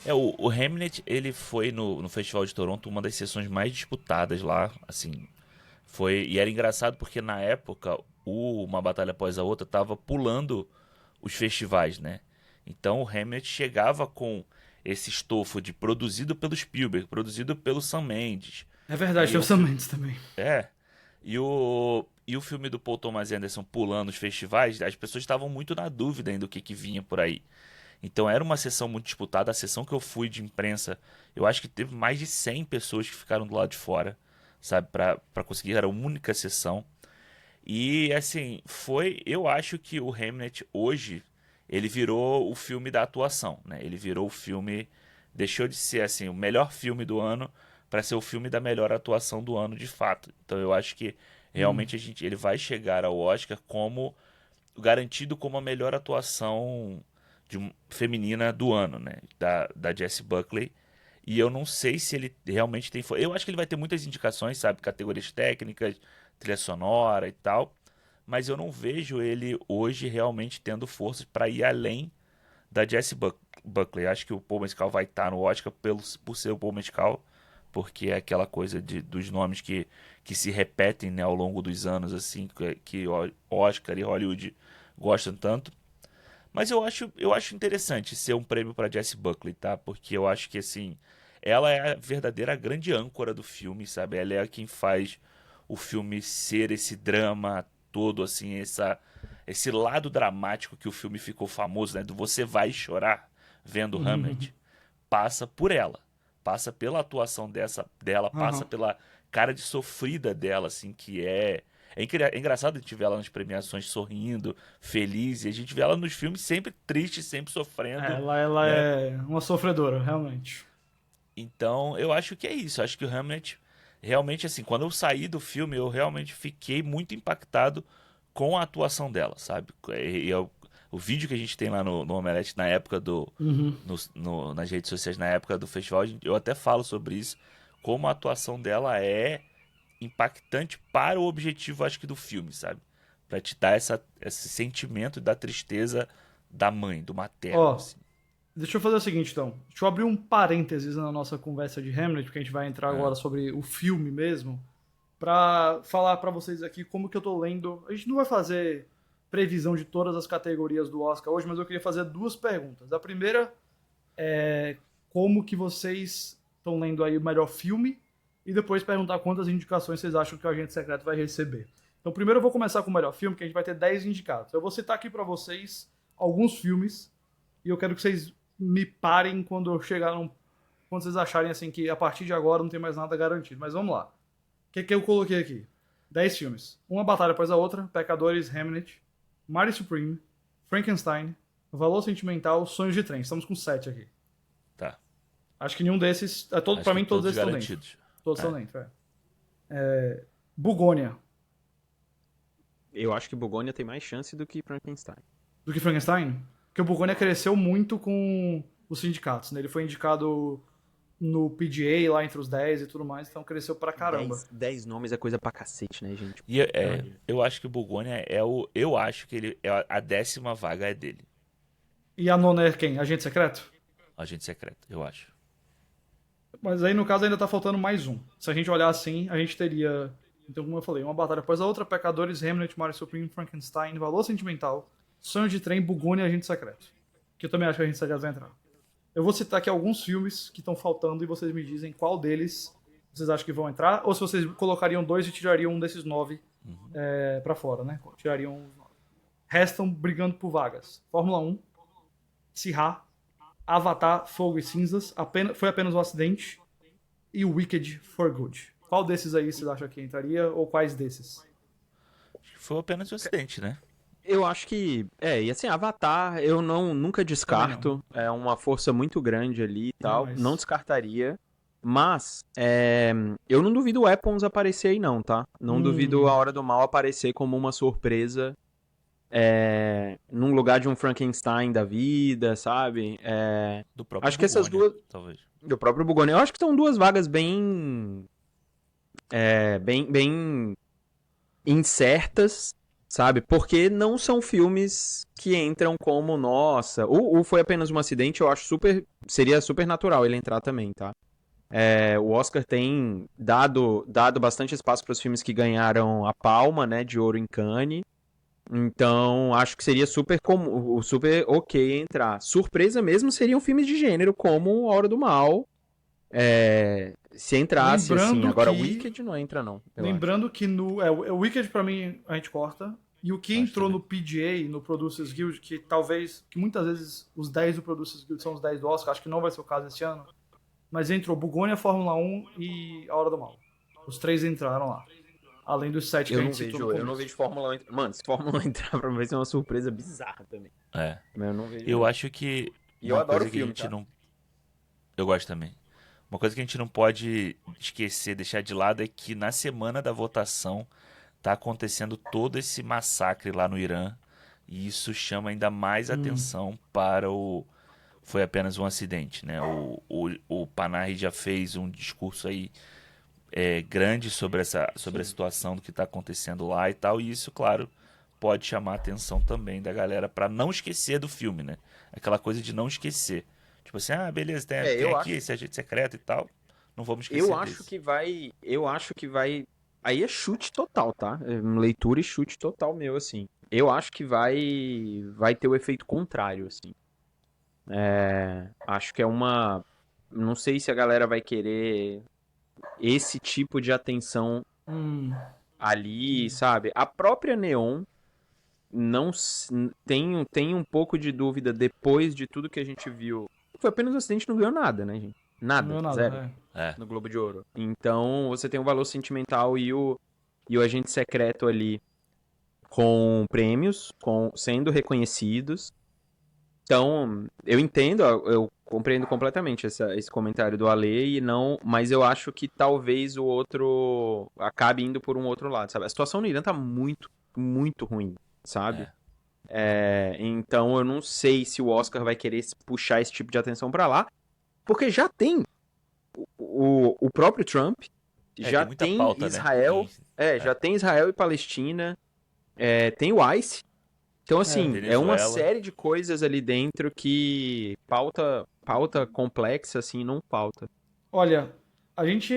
O Hamnet, ele foi no Festival de Toronto uma das sessões mais disputadas lá, assim, e era engraçado porque na época Uma Batalha Após a Outra tava pulando os festivais, né? Então o Hamnet chegava com esse estofo de produzido pelo Spielberg, produzido pelo Sam Mendes. É verdade, tem o Sam Mendes também. E o filme do Paul Thomas Anderson pulando os festivais, as pessoas estavam muito na dúvida ainda do que vinha por aí. Então era uma sessão muito disputada. A sessão que eu fui de imprensa, eu acho que teve mais de 100 pessoas que ficaram do lado de fora, sabe? Pra conseguir, era a única sessão. E assim, eu acho que o Hamnet hoje, ele virou o filme da atuação, né? Ele virou o filme, deixou de ser assim, o melhor filme do ano para ser o filme da melhor atuação do ano de fato. Então eu acho que realmente ele vai chegar ao Oscar como garantido como a melhor atuação feminina do ano, né? Da Jessie Buckley. E eu não sei se ele realmente tem... Eu acho que ele vai ter muitas indicações, sabe? Categorias técnicas, trilha sonora e tal, mas eu não vejo ele hoje realmente tendo forças para ir além da Jessie Buckley. Acho que o Paul Mescal vai estar no Oscar por ser o Paul Mescal, porque é aquela coisa dos nomes que se repetem, né, ao longo dos anos, assim, que Oscar e Hollywood gostam tanto. Mas eu acho interessante ser um prêmio para Jessie Buckley, tá? Porque eu acho que, assim, ela é a verdadeira grande âncora do filme, sabe? Ela é quem faz o filme ser esse drama todo, assim, esse lado dramático que o filme ficou famoso, né? Do você vai chorar vendo Hamlet, passa por ela. Passa pela atuação dela, passa pela cara de sofrida dela, assim, que é... É engraçado a gente ver ela nas premiações sorrindo, feliz, e a gente vê ela nos filmes sempre triste, sempre sofrendo, Ela né? é uma sofredora, realmente. Então, eu acho que é isso. Acho que o Hamlet, realmente, assim, quando eu saí do filme, eu realmente fiquei muito impactado com a atuação dela, sabe? O vídeo que a gente tem lá no Omelete na época Uhum. nas redes sociais, na época do festival, eu até falo sobre isso, como a atuação dela é impactante para o objetivo, acho que, do filme, sabe? Pra te dar esse sentimento da tristeza da mãe, do materno, Ó, assim. deixa eu fazer o seguinte, então. Deixa eu abrir um parênteses na nossa conversa de Hamlet, porque a gente vai entrar É. agora sobre o filme mesmo, pra falar pra vocês aqui como que eu tô lendo. A gente não vai fazer previsão de todas as categorias do Oscar hoje, mas eu queria fazer duas perguntas. A primeira é como que vocês estão lendo aí o melhor filme e depois perguntar quantas indicações vocês acham que o Agente Secreto vai receber. Então, primeiro eu vou começar com o melhor filme, que a gente vai ter 10 indicados. Eu vou citar aqui pra vocês alguns filmes e eu quero que vocês me parem quando eu chegar quando vocês acharem assim que a partir de agora não tem mais nada garantido. Mas vamos lá. O que eu coloquei aqui? 10 filmes. Uma batalha após a outra, Pecadores, Hamlet, Marty Supreme, Frankenstein, Valor Sentimental, Sonhos de Trem. Estamos com 7 aqui. Tá. Acho que nenhum desses... Acho Pra que mim todos esses estão dentro. garantidos. Todos estão dentro, Bugônia. Eu acho que Bugônia tem mais chance do que Frankenstein. Do que Frankenstein? Porque o Bugônia cresceu muito com os sindicatos, né? Ele foi indicado no PGA, lá entre os 10 e tudo mais, então cresceu pra caramba. 10 nomes é coisa pra cacete, né, gente? E eu acho que o Bugônia eu acho que ele é a 10ª vaga é dele. E a nona é quem? Agente Secreto? Agente Secreto, eu acho. Mas aí, no caso, ainda tá faltando mais um. Se a gente olhar assim, a gente teria, então, como eu falei, uma batalha após a outra, Pecadores, Hamlet, Marty Supreme, Frankenstein, Valor Sentimental, Sonho de Trem, Bugônia e Agente Secreto. Que eu também acho que a Agente Secreto vai entrar. Eu vou citar aqui alguns filmes que estão faltando e vocês me dizem qual deles vocês acham que vão entrar, ou se vocês colocariam 2 e tirariam um desses 9 pra fora, né? Tirariam os 9. Restam brigando por vagas. Fórmula 1, Sirra, Avatar, Fogo e Cinzas, Foi Apenas um Acidente e Wicked for Good. Qual desses aí vocês acham que entraria, ou quais desses? Foi apenas um acidente, né? Eu acho que, e assim, Avatar eu nunca descarto, é uma força muito grande ali e tal, não descartaria, mas eu não duvido o Weapons aparecer aí não, tá? Não duvido a Hora do Mal aparecer como uma surpresa, num lugar de um Frankenstein da vida, sabe? Do próprio acho que essas Bugônia, duas, talvez. do próprio Bugoni, eu acho que são duas vagas bem incertas, sabe? Porque não são filmes que entram como, nossa... O Foi Apenas um Acidente, eu acho seria super natural ele entrar também, tá? O Oscar tem dado bastante espaço para os filmes que ganharam a Palma, né, de Ouro em Cannes. Então, acho que seria super ok entrar. Surpresa mesmo seriam filmes de gênero, como A Hora do Mal. Se entrasse, assim. Agora, o Wicked não entra, não. Lembrando que o Wicked, pra mim, a gente corta. E o que entrou no PGA, no Producers Guild, que muitas vezes os 10 do Producers Guild são os 10 do Oscar, acho que não vai ser o caso esse ano. Mas entrou Bugônia, Fórmula 1 e A Hora do Mal. Os 3 entraram lá. Além dos 7 que a gente citou no começo. Eu não vejo Fórmula 1. Mano, se Fórmula 1 entrar, pra mim vai ser uma surpresa bizarra também. Mas eu não vejo. Eu acho que. E eu adoro o filme, que a gente não. Eu gosto também. Uma coisa que a gente não pode esquecer, deixar de lado, é que na semana da votação tá acontecendo todo esse massacre lá no Irã. E isso chama ainda mais atenção para o Foi Apenas um Acidente, né? O Panahi já fez um discurso aí grande sobre a situação do que está acontecendo lá e tal. E isso, claro, pode chamar a atenção também da galera para não esquecer do filme, né? Aquela coisa de não esquecer. Tipo assim, beleza, tem aqui esse agente secreto e tal. Não vamos esquecer Eu acho que vai... Aí é chute total, tá? Leitura e chute total meu, assim. Eu acho que vai ter o efeito contrário, assim. Acho que é uma... Não sei se a galera vai querer esse tipo de atenção ali, sabe? A própria Neon não tem um pouco de dúvida depois de tudo que a gente viu. Foi Apenas um Acidente, não ganhou nada, né, gente? Nada, Não é nada, zero. É. No Globo de Ouro. Então, você tem o valor sentimental e o agente secreto ali com prêmios, sendo reconhecidos. Então, eu entendo, eu compreendo completamente esse comentário do Ale, mas eu acho que talvez o outro acabe indo por um outro lado, sabe? A situação no Irã tá muito, muito ruim, sabe? Então eu não sei se o Oscar vai querer puxar esse tipo de atenção pra lá, porque já tem o próprio Trump, já Tem muita tem pauta, Israel, né? já tem Israel e Palestina, tem o ICE. Então, assim, é uma Venezuela. série de coisas ali dentro que pauta complexa, assim, não falta. Olha, a gente.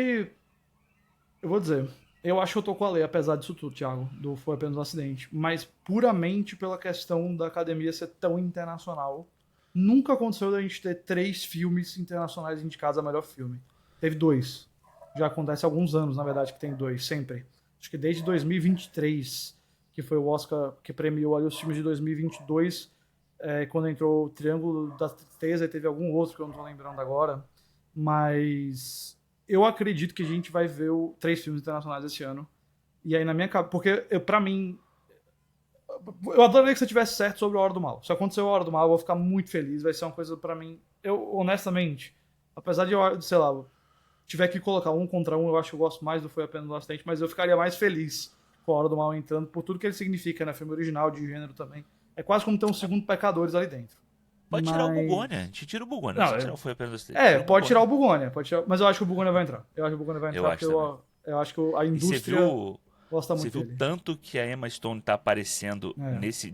Eu vou dizer. Eu acho que eu tô com a lei, apesar disso tudo, Thiago, do Foi Apenas um Acidente. Mas puramente pela questão da academia ser tão internacional. Nunca aconteceu da gente ter 3 filmes internacionais indicados a melhor filme. Teve 2. Já acontece há alguns anos, na verdade, que tem 2, sempre. Acho que desde 2023, que foi o Oscar que premiou ali os filmes de 2022, quando entrou o Triângulo da Tristeza, e teve algum outro que eu não tô lembrando agora. Mas eu acredito que a gente vai ver 3 filmes internacionais esse ano. E aí na minha cabeça, porque pra mim, eu adoraria que você tivesse certo sobre a Hora do Mal. Se acontecer a Hora do Mal, eu vou ficar muito feliz. Vai ser uma coisa pra mim. Eu, honestamente, apesar de eu, sei lá, tiver que colocar um contra um, eu acho que eu gosto mais do Foi Apenas um Acidente, mas eu ficaria mais feliz com a Hora do Mal entrando, por tudo que ele significa, né? Filme original, de gênero também. É quase como ter um segundo Pecadores ali dentro. Pode tirar o Bugônia. A gente tira o Bugônia. Não, Não tirar o Foi Apenas um Acidente. pode tirar o Bugônia. Mas eu acho que o Bugônia vai entrar. Eu acho que o Bugônia vai entrar porque eu acho que a indústria gosta muito dele. Você viu tanto que a Emma Stone tá aparecendo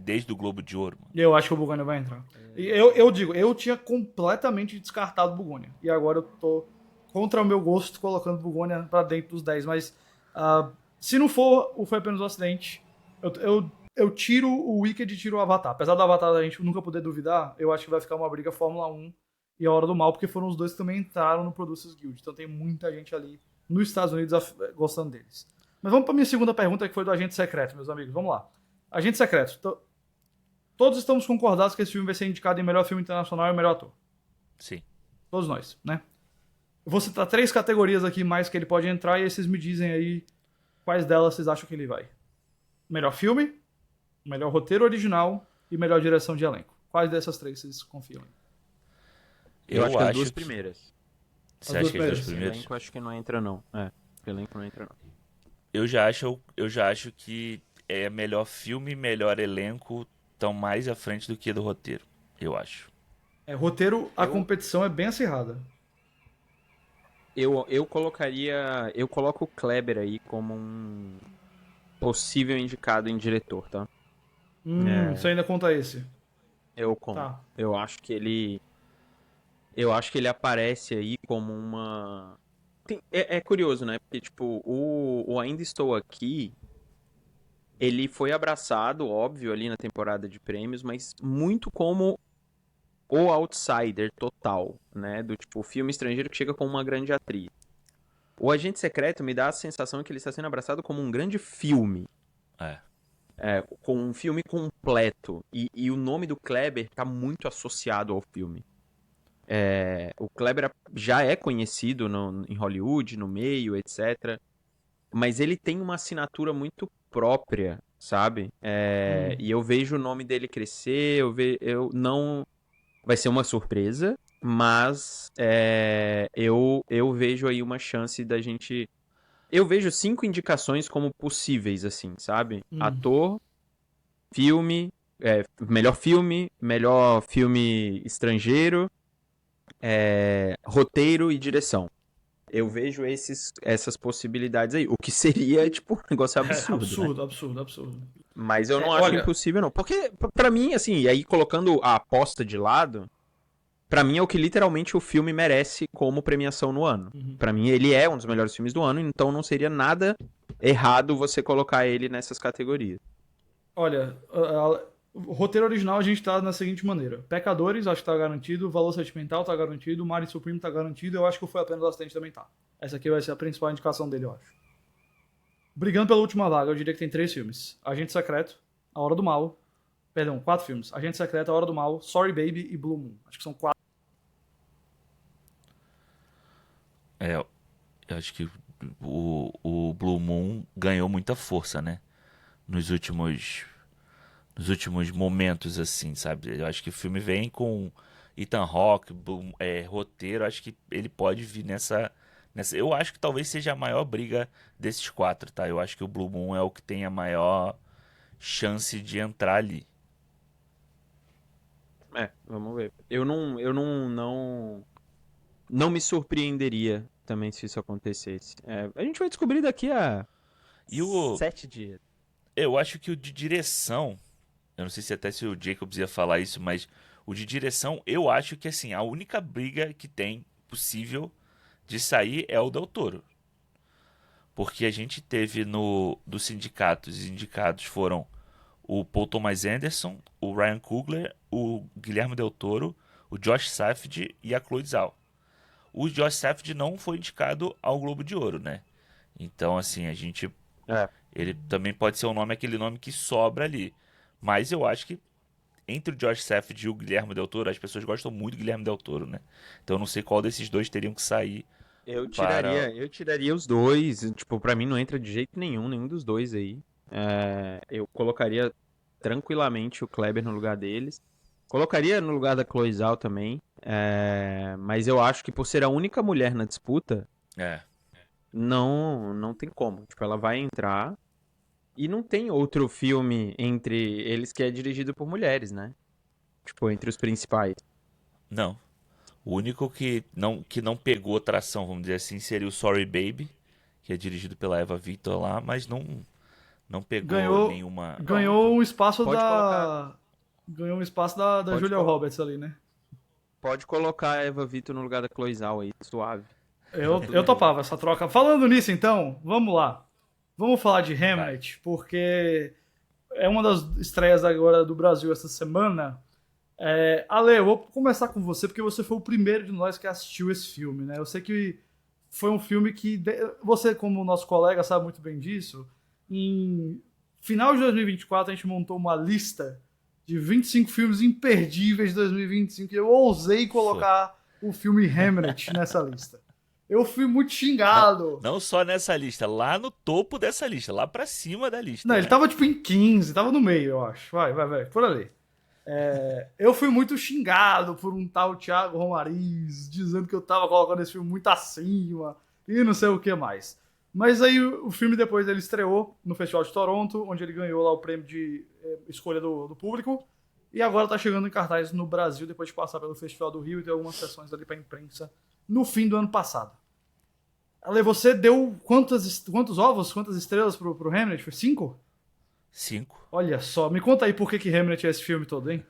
desde o Globo de Ouro? Mano. Eu acho que o Bugônia vai entrar. Eu digo, eu tinha completamente descartado o Bugônia. E agora eu tô contra o meu gosto colocando o Bugônia pra dentro dos 10. Mas se não for o Foi Apenas um Acidente, eu tiro o Wicked e tiro o Avatar. Apesar do Avatar a gente nunca poder duvidar, eu acho que vai ficar uma briga Fórmula 1 e a Hora do Mal, porque foram os dois que também entraram no Producers Guild. Então tem muita gente ali nos Estados Unidos gostando deles. Mas vamos para minha segunda pergunta, que foi do Agente Secreto, meus amigos. Vamos lá. Agente Secreto. Todos estamos concordados que esse filme vai ser indicado em melhor filme internacional e melhor ator. Sim. Todos nós, né? Eu vou citar 3 categorias aqui mais que ele pode entrar e vocês me dizem aí quais delas vocês acham que ele vai. Melhor filme, melhor roteiro original e melhor direção de elenco. Quais dessas 3 vocês confiam? Eu acho que as 2 primeiras. Você acha que as 2 primeiras? O elenco acho que não entra, não. O elenco não entra, não. Eu já acho que melhor filme e melhor elenco estão mais à frente do que do roteiro. Eu acho. Roteiro, a competição é bem acirrada. Eu coloco o Kleber aí como um possível indicado em diretor, tá? Você ainda conta esse? Eu conto. Tá. Eu acho que ele aparece aí como uma... É curioso, né? Porque, tipo, o Ainda Estou Aqui, ele foi abraçado, óbvio, ali na temporada de prêmios, mas muito como o outsider total, né? Do tipo, o filme estrangeiro que chega com uma grande atriz. O Agente Secreto me dá a sensação que ele está sendo abraçado como um grande filme. Com um filme completo. E o nome do Kleber está muito associado ao filme. O Kleber já é conhecido em Hollywood, no meio, etc. Mas ele tem uma assinatura muito própria, sabe? E eu vejo o nome dele crescer, eu não... Vai ser uma surpresa, mas eu vejo aí uma chance da gente... Eu vejo 5 indicações como possíveis, assim, sabe? Ator, filme, melhor filme estrangeiro, roteiro e direção. Eu vejo essas possibilidades aí. O que seria, tipo, um negócio absurdo. Absurdo. Mas eu não acho impossível, não. Porque, pra mim, assim, e aí colocando a aposta de lado, pra mim é o que literalmente o filme merece como premiação no ano. Pra mim, ele é um dos melhores filmes do ano, então não seria nada errado você colocar ele nessas categorias. Olha, o roteiro original a gente tá na seguinte maneira. Pecadores, acho que tá garantido. Valor Sentimental tá garantido. Marry Supreme tá garantido. Eu acho que o Foi Apenas um Acidente também tá. Essa aqui vai ser a principal indicação dele, eu acho. Brigando pela última vaga, eu diria que tem 3 filmes. Agente Secreto, A Hora do Mal. Perdão, 4 filmes. Agente Secreto, A Hora do Mal, Sorry Baby e Blue Moon. Acho que são 4. Acho que o Blue Moon ganhou muita força, né? Nos últimos momentos, assim, sabe? Eu acho que o filme vem com Ethan Hawke, roteiro, acho que ele pode vir nessa. Eu acho que talvez seja a maior briga desses quatro, tá? Eu acho que o Blue Moon é o que tem a maior chance de entrar ali. Vamos ver. Eu não me surpreenderia também se isso acontecesse. A gente vai descobrir daqui a E o 7 dias. Eu acho que o de direção, eu não sei se o Jacobs ia falar isso, mas o de direção, eu acho que assim, a única briga que tem possível de sair é o Del Toro. Porque a gente teve dos sindicatos, os indicados foram o Paul Thomas Anderson, o Ryan Coogler, o Guilherme Del Toro, o Josh Safdie e a Chloe Zhao. O Josh Safdie não foi indicado ao Globo de Ouro, né? Então, assim, ele também pode ser aquele nome que sobra ali. Mas eu acho que entre o Josh Safdie e o Guilherme Del Toro, as pessoas gostam muito do Guilherme Del Toro, né? Então eu não sei qual desses dois teriam que sair. Eu tiraria os dois. Tipo, pra mim não entra de jeito nenhum dos dois aí. Eu colocaria tranquilamente o Kleber no lugar deles. Colocaria no lugar da Chloe Zhao também. Mas eu acho que por ser a única mulher na disputa, É. não tem como. Tipo, ela vai entrar. E não tem outro filme entre eles que é dirigido por mulheres, né? Tipo, entre os principais. Não. O único que não pegou tração, vamos dizer assim, seria o Sorry Baby, que é dirigido pela Eva Victor lá, mas não pegou nenhuma. Ganhou um espaço Pode colocar. Ganhou um espaço da Pode, Julia colo- Roberts ali, né? pode colocar a Eva Victor no lugar da Chloe Zhao aí, suave. Eu topava essa troca. Falando nisso, então, vamos lá. Vamos falar de Vai. Hamlet, porque é uma das estreias agora do Brasil essa semana. Ale, eu vou começar com você, porque você foi o primeiro de nós que assistiu esse filme, né? Eu sei que foi um filme que você, como nosso colega, sabe muito bem disso. Em final de 2024, a gente montou uma lista de 25 filmes imperdíveis de 2025 e eu ousei colocar o filme Hamlet nessa lista. Eu fui muito xingado. Não só nessa lista, lá no topo dessa lista, lá pra cima da lista. Não, né? ele tava tipo em 15, tava no meio, eu acho. Vai, por ali. Eu fui muito xingado por um tal Thiago Romariz, dizendo que eu tava colocando esse filme muito acima e não sei o que mais. Mas aí o filme depois ele estreou no Festival de Toronto, onde ele ganhou lá o prêmio de escolha do público, e agora tá chegando em cartaz no Brasil, depois de passar pelo Festival do Rio e ter algumas sessões ali pra imprensa no fim do ano passado. Ale, você deu quantos ovos, quantas estrelas pro Hamlet? Foi 5? 5. Olha só, me conta aí por que Hamlet é esse filme todo, hein?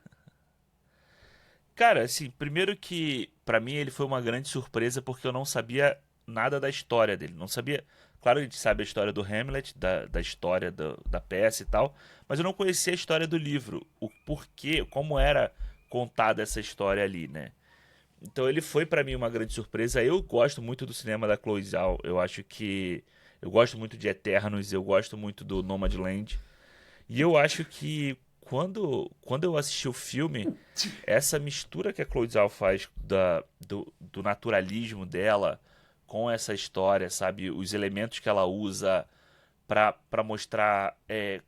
Cara, assim, primeiro que pra mim ele foi uma grande surpresa porque eu não sabia nada da história dele. Não sabia. Claro, a gente sabe a história do Hamlet, da história da peça e tal, mas eu não conhecia a história do livro, o porquê, como era contada essa história ali, né? Então ele foi pra mim uma grande surpresa. Eu gosto muito do cinema da Chloe Zhao. Eu acho que eu gosto muito de Eternos, eu gosto muito do Nomadland. E eu acho que quando eu assisti o filme, essa mistura que a Chloe Zhao faz do naturalismo dela com essa história, sabe? Os elementos que ela usa pra mostrar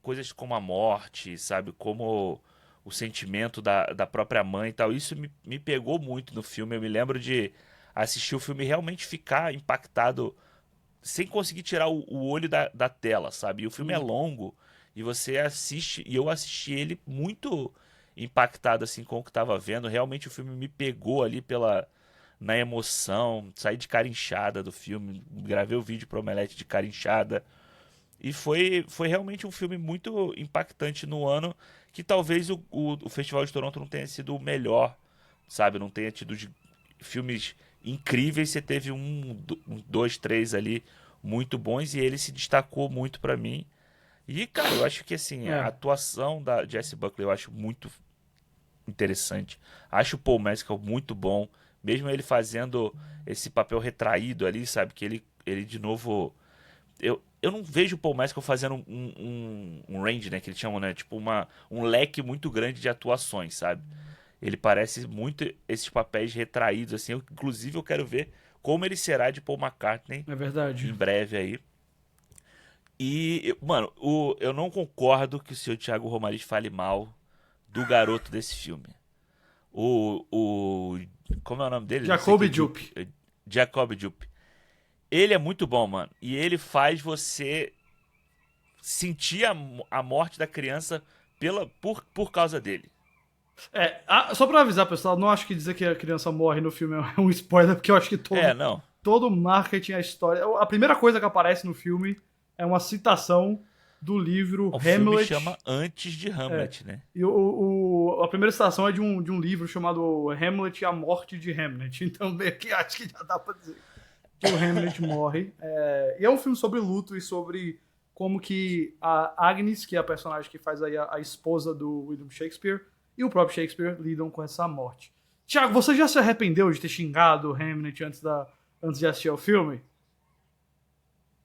coisas como a morte, sabe? Como o sentimento da própria mãe e tal. Isso me pegou muito no filme. Eu me lembro de assistir o filme e realmente ficar impactado sem conseguir tirar o olho da tela, sabe? E o filme é longo e você assiste, e eu assisti ele muito impactado assim com o que estava vendo. Realmente o filme me pegou ali na emoção, saí de cara inchada do filme, gravei o vídeo pro Omelete de cara inchada. E foi realmente um filme muito impactante no ano, que talvez o Festival de Toronto não tenha sido o melhor, sabe? Não tenha tido filmes incríveis, você teve dois, três ali muito bons e ele se destacou muito pra mim. E, cara, eu acho que assim, a atuação da Jessie Buckley eu acho muito interessante. Acho o Paul Mescal muito bom, mesmo ele fazendo esse papel retraído ali, sabe? Que ele de novo. Eu não vejo o Paul Mescal fazendo um range, né? Que eles chamam, né? Tipo, um leque muito grande de atuações, sabe? Ele parece muito esses papéis retraídos, assim. Inclusive, eu quero ver como ele será de Paul McCartney. É verdade. Em breve aí. E, mano, eu não concordo que o senhor Thiago Romariz fale mal do garoto desse filme. Como é o nome dele? Jacob Jupp. Jacob Jupp. Ele é muito bom, mano. E ele faz você sentir a morte da criança por causa dele. Só pra avisar, pessoal, não acho que dizer que a criança morre no filme é um spoiler, porque eu acho que todo marketing, a história... A primeira coisa que aparece no filme é uma citação do livro O Hamlet. filme chama Antes de Hamlet, né? E a primeira citação é de um livro chamado Hamlet e a Morte de Hamlet. Então, meio que acho que já dá pra dizer que o Hamlet morre. E é um filme sobre luto e sobre como que a Agnes, que é a personagem que faz aí a esposa do William Shakespeare, e o próprio Shakespeare lidam com essa morte. Thiago, você já se arrependeu de ter xingado o Hamlet antes de assistir ao filme?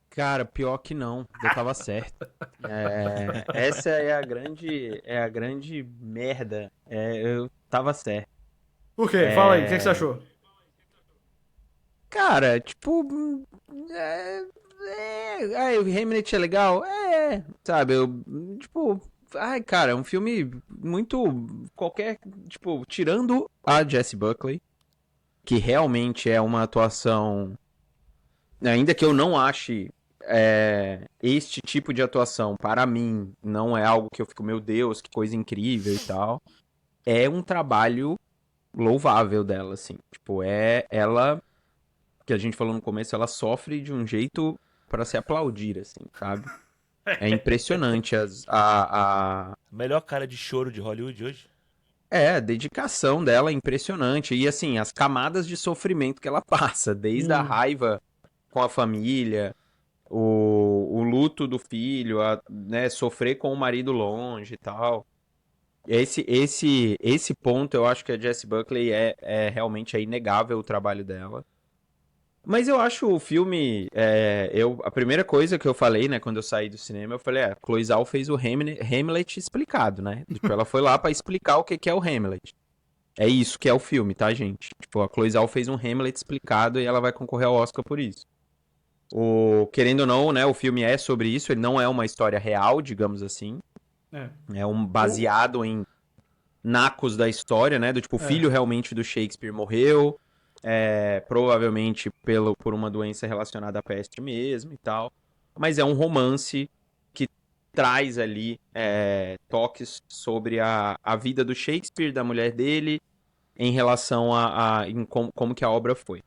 Cara, pior que não, eu tava certo. Essa é a grande merda. Eu tava certo. Por quê? Fala aí, o que você achou? Cara, tipo. O Hamlet é legal? Sabe, tipo. Ai, cara, é um filme muito. Tipo, tirando a Jessie Buckley, que realmente é uma atuação. Ainda que eu não ache. Este tipo de atuação, para mim, não é algo que eu fico, meu Deus, que coisa incrível e tal. É um trabalho louvável dela, assim. Tipo, ela, que a gente falou no começo, ela sofre de um jeito para se aplaudir, assim, sabe? É impressionante a Melhor cara de choro de Hollywood hoje. a dedicação dela é impressionante. E, assim, as camadas de sofrimento que ela passa, desde a raiva com a família, o luto do filho, né, sofrer com o marido longe e tal. Esse ponto eu acho que a Jessie Buckley realmente é inegável o trabalho dela. Mas eu acho o filme. A primeira coisa que eu falei, né, quando eu saí do cinema, eu falei: a Chloe Zhao fez o Hamlet explicado, né? Tipo, ela foi lá pra explicar o que é o Hamlet. É isso que é o filme, tá, gente? Tipo, a Chloe Zhao fez um Hamlet explicado e ela vai concorrer ao Oscar por isso. Querendo ou não, né, o filme é sobre isso, ele não é uma história real, digamos assim. É um baseado em nacos da história, né? Do tipo, o filho realmente do Shakespeare morreu, provavelmente por uma doença relacionada à peste mesmo e tal. Mas é um romance que traz ali toques sobre a vida do Shakespeare, da mulher dele, em relação em como que a obra foi.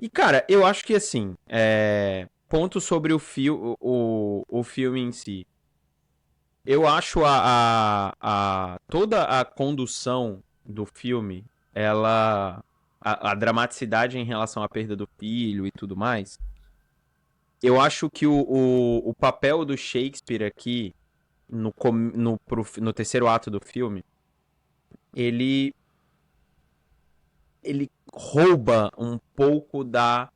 E, cara, eu acho que, assim, ponto sobre o filme em si. Eu acho toda a condução do filme, a dramaticidade em relação à perda do filho e tudo mais, eu acho que o papel do Shakespeare aqui, no terceiro ato do filme, ele rouba um pouco da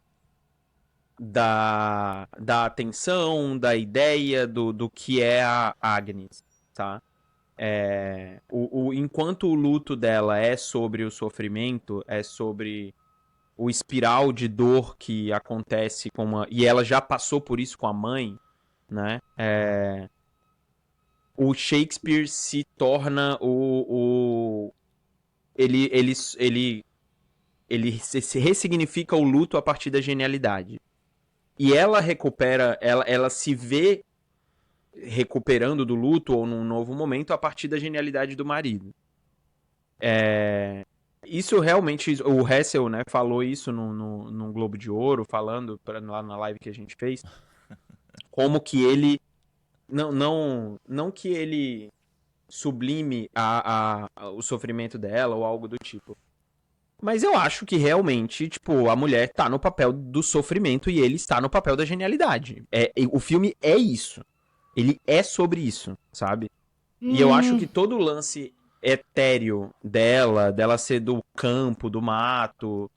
atenção, da ideia do que é a Agnes, tá? Enquanto o luto dela é sobre o sofrimento, é sobre o espiral de dor que acontece e ela já passou por isso com a mãe, né? O Shakespeare se torna ele se ressignifica o luto a partir da genialidade. E ela recupera, ela se vê recuperando do luto ou num novo momento a partir da genialidade do marido. Isso realmente, o Hessel, né, falou isso no Globo de Ouro, falando lá na live que a gente fez, como que ele não que ele sublime o sofrimento dela ou algo do tipo. Mas eu acho que realmente, tipo, a mulher tá no papel do sofrimento e ele está no papel da genialidade. O filme é isso. Ele é sobre isso, sabe? E eu acho que todo o lance etéreo dela ser do campo, do mato,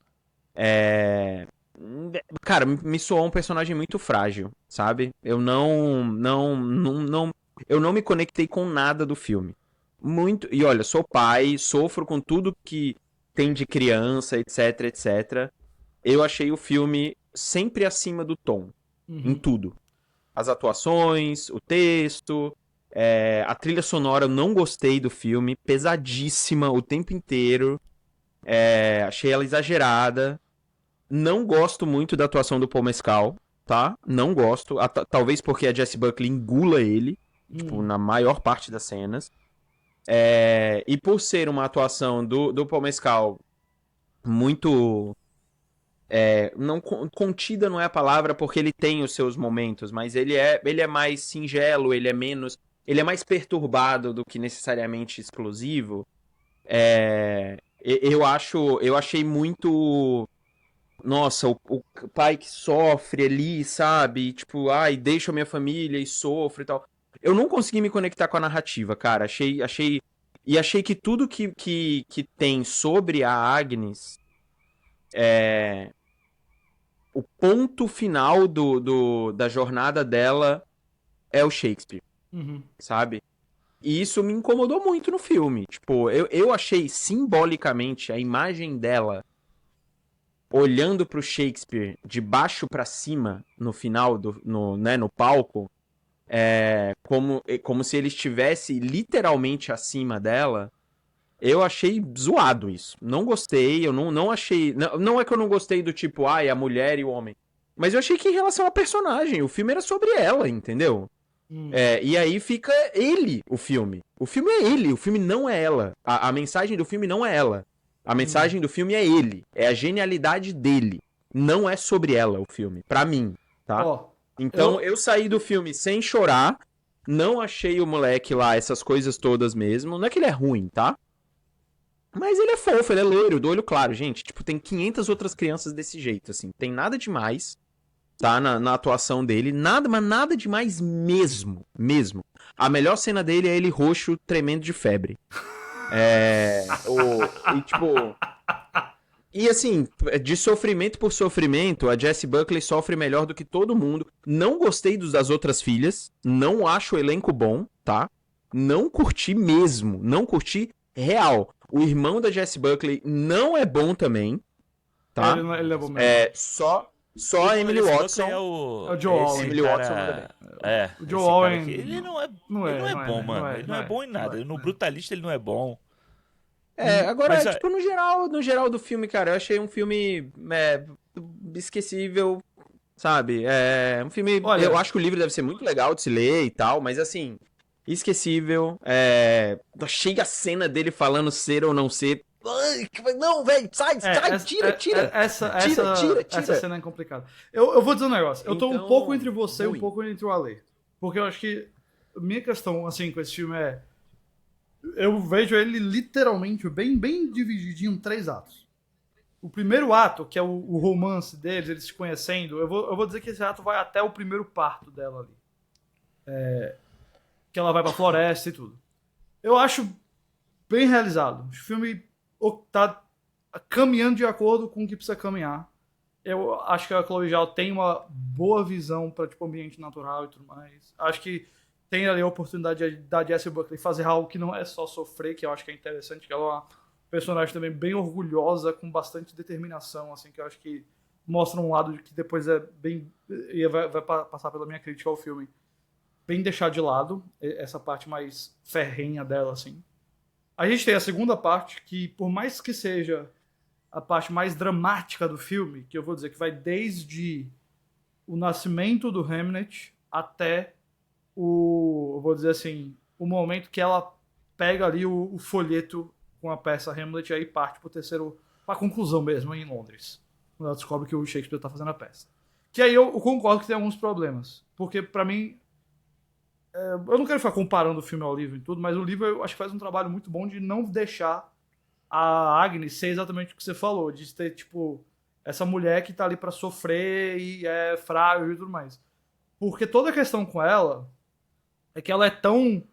cara, me soou um personagem muito frágil, sabe? Eu eu não me conectei com nada do filme. E olha, sou pai, sofro com tudo que tem de criança, etc, etc. eu achei o filme sempre acima do tom, em tudo. As atuações, o texto, a trilha sonora, eu não gostei do filme, pesadíssima o tempo inteiro, achei ela exagerada. Não gosto muito da atuação do Paul Mescal, tá? Não gosto, talvez porque a Jessie Buckley engula ele, tipo, na maior parte das cenas. E por ser uma atuação do Paul Mescal muito... não, contida não é a palavra, porque ele tem os seus momentos, mas ele é mais singelo, ele é mais perturbado do que necessariamente explosivo. Eu achei muito... Nossa, o pai que sofre ali, sabe? Tipo, ai, deixa a minha família e sofre e tal. Eu não consegui me conectar com a narrativa, cara. Achei que tudo que tem sobre a Agnes, o ponto final da jornada dela é o Shakespeare, sabe? E isso me incomodou muito no filme. Tipo, eu achei simbolicamente a imagem dela olhando pro Shakespeare de baixo pra cima no final, no palco, como se ele estivesse literalmente acima dela. Eu achei zoado isso. Não gostei, eu não achei... Não é que eu não gostei do tipo, a mulher e o homem. Mas eu achei que em relação à personagem, o filme era sobre ela, entendeu? E aí fica ele, o filme. O filme é ele, o filme não é ela. A mensagem do filme não é ela. A mensagem do filme é ele. É a genialidade dele. Não é sobre ela o filme. Pra mim, tá? Então eu saí do filme sem chorar. Não achei o moleque lá essas coisas todas mesmo. Não é que ele é ruim, tá? Mas ele é fofo, ele é loiro, do olho claro, gente. Tipo, tem 500 outras crianças desse jeito, assim. Tem nada demais, tá? Na atuação dele. Nada, mas nada demais mesmo. Mesmo. A melhor cena dele é ele roxo, tremendo de febre. E assim, de sofrimento por sofrimento, a Jessie Buckley sofre melhor do que todo mundo. Não gostei das outras filhas. Não acho o elenco bom, tá? Não curti mesmo. Não curti real. O irmão da Jessie Buckley não é bom também, tá? Ele é bom mesmo. Só a Emily Watson. É o Joe Alwyn. Emily Watson manda bem. O Joe Alwyn. Ele não é bom, mano. Ele não é bom em nada. No Brutalista ele não é bom. Agora, Mas, tipo, no geral do filme, cara, eu achei um filme esquecível, sabe? Um filme... Olha, eu acho que o livro deve ser muito legal de se ler e tal, mas assim, esquecível. Achei a cena dele falando ser ou não ser... Não, velho, sai, tira. Essa cena é complicada. Eu vou dizer um negócio. Eu tô um pouco entre você e um pouco entre o Ale. Porque eu acho que a minha questão, assim, com esse filme é... Eu vejo ele literalmente bem divididinho em 3 atos. O primeiro ato, que é o romance deles, eles se conhecendo, eu vou dizer que esse ato vai até o primeiro parto dela ali. Que ela vai pra floresta e tudo. Eu acho bem realizado. O filme tá caminhando de acordo com o que precisa caminhar. Eu acho que a Chloe Zhao tem uma boa visão pra tipo, ambiente natural e tudo mais. Acho que tem ali a oportunidade da Jessie Buckley fazer algo que não é só sofrer, que eu acho que é interessante, que ela é uma personagem também bem orgulhosa, com bastante determinação, assim, que eu acho que mostra um lado de que depois é bem... e vai passar pela minha crítica ao filme. Bem deixar de lado, essa parte mais ferrenha dela, assim. A gente tem a segunda parte, que por mais que seja a parte mais dramática do filme, que eu vou dizer que vai desde o nascimento do Hamlet até eu vou dizer assim, o momento que ela pega ali o folheto com a peça Hamlet e aí parte pra conclusão mesmo em Londres, quando ela descobre que o Shakespeare tá fazendo a peça. Que aí eu concordo que tem alguns problemas, porque pra mim eu não quero ficar comparando o filme ao livro e tudo, mas o livro eu acho que faz um trabalho muito bom de não deixar a Agnes ser exatamente o que você falou, de ter tipo essa mulher que tá ali pra sofrer e é frágil e tudo mais. Porque toda a questão com ela é que ela é tão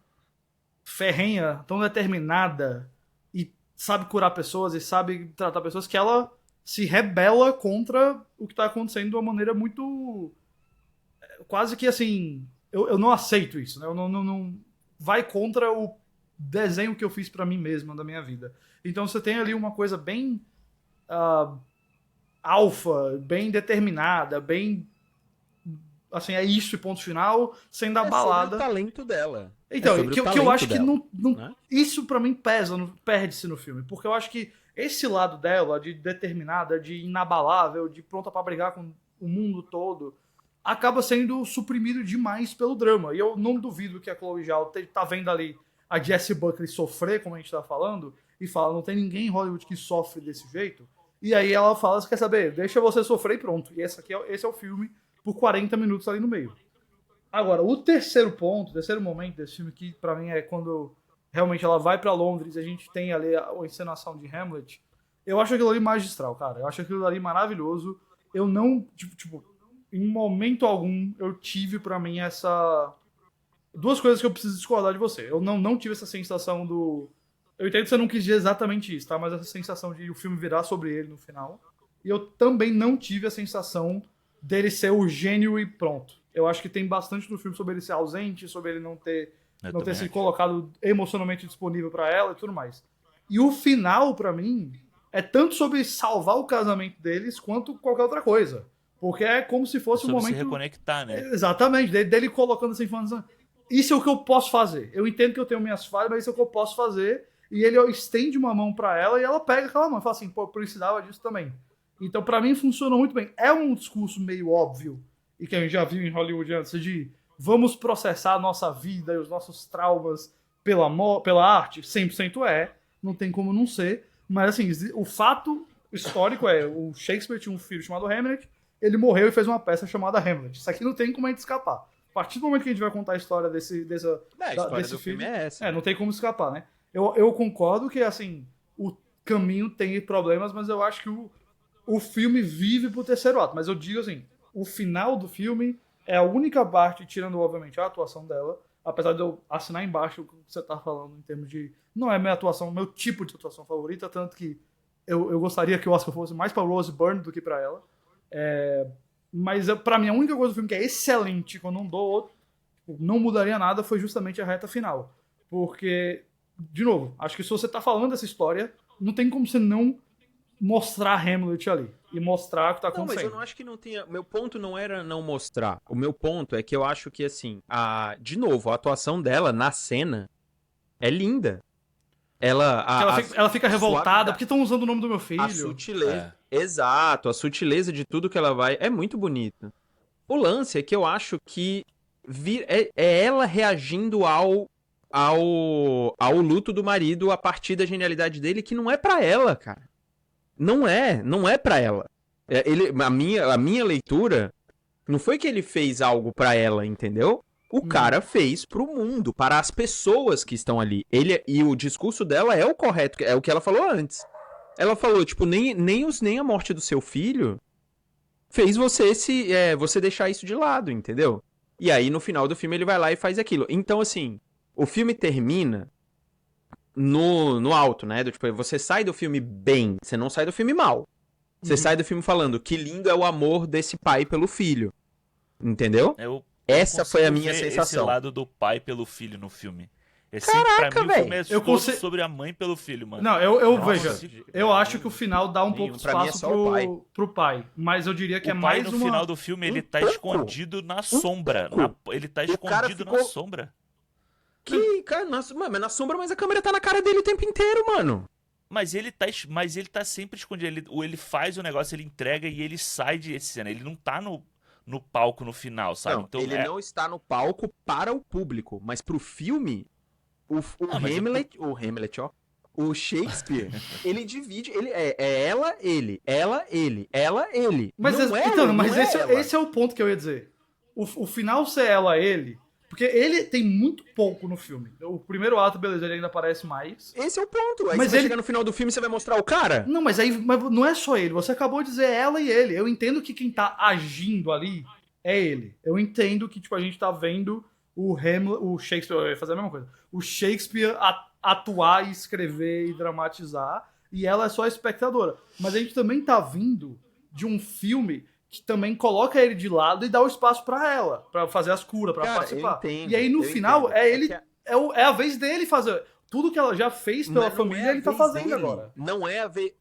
ferrenha, tão determinada e sabe curar pessoas e sabe tratar pessoas que ela se rebela contra o que tá acontecendo de uma maneira muito... quase que assim... Eu não aceito isso, né? Eu não vai contra o desenho que eu fiz pra mim mesma da minha vida. Então você tem ali uma coisa bem alfa, bem determinada, bem... Assim, é isso e ponto final, sendo abalada. Sobre o talento dela. Então, que eu acho que não, né? isso pra mim pesa, perde-se no filme. Porque eu acho que esse lado dela, de determinada, de inabalável, de pronta pra brigar com o mundo todo, acaba sendo suprimido demais pelo drama. E eu não duvido que a Chloe Zhao tá vendo ali a Jessie Buckley sofrer, como a gente tá falando, e fala, não tem ninguém em Hollywood que sofre desse jeito. E aí ela fala, você quer saber? Deixa você sofrer e pronto. E esse é o filme por 40 minutos ali no meio. Agora, o terceiro momento desse filme, que pra mim é quando realmente ela vai pra Londres e a gente tem ali a encenação de Hamlet, eu acho aquilo ali magistral, cara. Eu acho aquilo ali maravilhoso. Eu não, tipo, em momento algum, eu tive pra mim duas coisas que eu preciso discordar de você. Eu não tive essa sensação do... Eu entendo que você não quis dizer exatamente isso, tá? Mas essa sensação de o filme virar sobre ele no final. E eu também não tive a sensação dele ser o gênio e pronto. Eu acho que tem bastante no filme sobre ele ser ausente, sobre ele não ter sido colocado emocionalmente disponível pra ela e tudo mais. E o final, pra mim, é tanto sobre salvar o casamento deles quanto qualquer outra coisa. Porque é como se fosse um momento... se reconectar, né? Exatamente, dele colocando essa informação. Isso é o que eu posso fazer. Eu entendo que eu tenho minhas falhas, mas isso é o que eu posso fazer. E ele estende uma mão pra ela e ela pega aquela mão e fala assim, pô, eu precisava disso também. Então, pra mim, funcionou muito bem. É um discurso meio óbvio, e que a gente já viu em Hollywood antes, de vamos processar a nossa vida e os nossos traumas pela arte. 100% não tem como não ser. Mas, assim, o fato histórico é, o Shakespeare tinha um filho chamado Hamlet, ele morreu e fez uma peça chamada Hamlet. Isso aqui não tem como a gente escapar. A partir do momento que a gente vai contar a história desse filme é essa. não tem como escapar, né? Eu concordo que, assim, o caminho tem problemas, mas eu acho que o filme vive pro terceiro ato. Mas eu digo assim, o final do filme é a única parte, tirando, obviamente, a atuação dela, apesar de eu assinar embaixo o que você tá falando em termos de... Não é minha atuação, meu tipo de atuação favorita, tanto que eu gostaria que o Oscar fosse mais pra Rose Byrne do que pra ela. Mas pra mim, a única coisa do filme que é excelente, que eu não dou outro, não mudaria nada, foi justamente a reta final. Porque, de novo, acho que se você tá falando dessa história, não tem como você não mostrar Hamlet ali. E mostrar o que tá acontecendo. Não, mas eu não acho que não tenha... Meu ponto não era não mostrar. O meu ponto é que eu acho que, assim, de novo, a atuação dela na cena é linda. Ela fica revoltada porque estão usando o nome do meu filho. A sutileza. Exato, a sutileza de tudo que ela vai... É muito bonito. O lance é que eu acho que é ela reagindo ao luto do marido a partir da genialidade dele, que não é pra ela, cara. Não é pra ela. A minha leitura não foi que ele fez algo pra ela, entendeu? O cara fez pro mundo, para as pessoas que estão ali. E o discurso dela é o correto, é o que ela falou antes. Ela falou, tipo, nem a morte do seu filho fez você deixar isso de lado, entendeu? E aí, no final do filme, ele vai lá e faz aquilo. Então, assim, o filme termina no alto, né? Tipo, você sai do filme bem, você não sai do filme mal. Você sai do filme falando que lindo é o amor desse pai pelo filho. Entendeu? Essa foi a minha sensação. Esse lado do pai pelo filho no filme. Caraca, pra mim, o filme é todo sobre a mãe pelo filho, mano. Não, eu acho que o final dá um pouco de espaço pro pai. Mas eu diria que é mais no final do filme, ele tá escondido na sombra. Ele tá escondido na sombra. Cara, mas na sombra, mas a câmera tá na cara dele o tempo inteiro, mano. Mas ele tá sempre escondido. Ele faz o negócio, ele entrega e ele sai de cena. Ele não tá no palco no final, sabe? Não, então, ele não está no palco para o público, mas pro filme, o Shakespeare, ele divide, ele é ela, ele. Mas, esse é o ponto que eu ia dizer. O final ser ela, ele, porque ele tem muito pouco no filme. O primeiro ato, beleza, ele ainda aparece mais. Esse é o ponto. Aí mas você vai chegar no final do filme, você vai mostrar o cara? Não, mas não é só ele. Você acabou de dizer ela e ele. Eu entendo que quem tá agindo ali é ele. Eu entendo que, tipo, a gente tá vendo o Shakespeare... Eu ia fazer a mesma coisa. O Shakespeare atuar e escrever e dramatizar. E ela é só a espectadora. Mas a gente também tá vindo de um filme que também coloca ele de lado e dá o espaço pra ela, pra fazer as curas, pra participar. E aí no final é a vez dele fazer tudo que ela já fez pela família, ele tá fazendo agora. Não é a vez.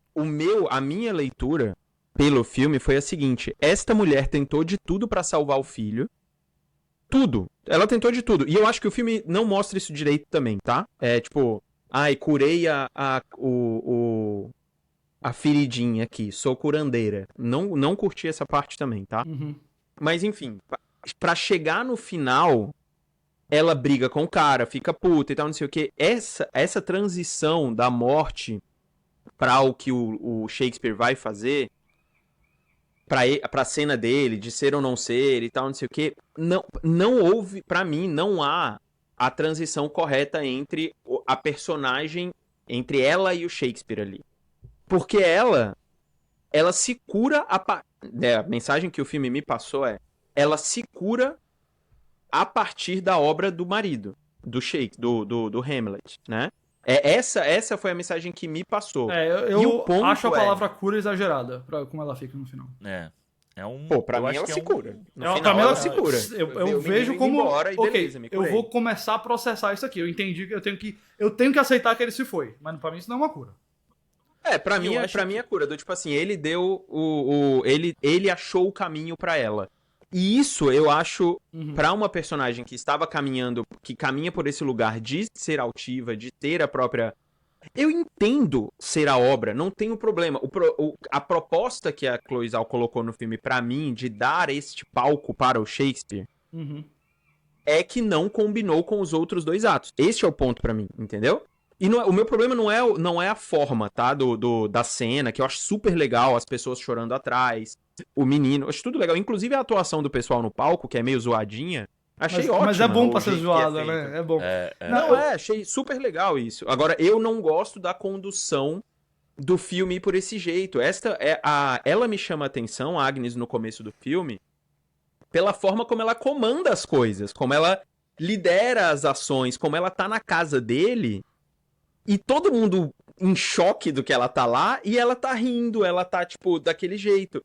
A minha leitura pelo filme foi a seguinte: esta mulher tentou de tudo pra salvar o filho. Tudo. Ela tentou de tudo. E eu acho que o filme não mostra isso direito também, tá? É tipo, ai, curei a feridinha aqui, sou curandeira. Não curti essa parte também, tá? Uhum. Mas enfim, pra chegar no final, ela briga com o cara, fica puta e tal, não sei o que. Essa transição da morte pra o que o Shakespeare vai fazer, pra cena dele, de ser ou não ser e tal, não sei o que, não houve, pra mim, não há a transição correta entre a personagem, entre ela e o Shakespeare ali. Porque ela se cura, a mensagem que o filme me passou ela se cura a partir da obra do marido, do Shakespeare, do Hamlet, né? Essa foi a mensagem que me passou. Eu acho a palavra cura exagerada, como ela fica no final. Pô, pra mim ela se cura. No final pra mim ela se cura. Eu vejo como... Embora, beleza, eu vou começar a processar isso aqui. Eu entendi que eu tenho que aceitar que ele se foi. Mas pra mim isso não é uma cura. Pra mim é cura. Do tipo assim, ele deu ele achou o caminho pra ela. E isso eu acho, pra uma personagem que estava caminhando, que caminha por esse lugar de ser altiva, de ter a própria... Eu entendo ser a obra, não tenho problema. A proposta que a Chloe Zhao colocou no filme pra mim, de dar este palco para o Shakespeare, é que não combinou com os outros dois atos. Este é o ponto pra mim, entendeu? E o meu problema não é a forma, tá? Da cena, que eu acho super legal, as pessoas chorando atrás, o menino, acho tudo legal. Inclusive a atuação do pessoal no palco, que é meio zoadinha, achei ótimo. Mas é bom pra ser zoada, né? É bom. Achei super legal isso. Agora, eu não gosto da condução do filme por esse jeito. Ela me chama a atenção, a Agnes, no começo do filme, pela forma como ela comanda as coisas, como ela lidera as ações, como ela tá na casa dele... E todo mundo em choque do que ela tá lá, e ela tá rindo, ela tá, tipo, daquele jeito.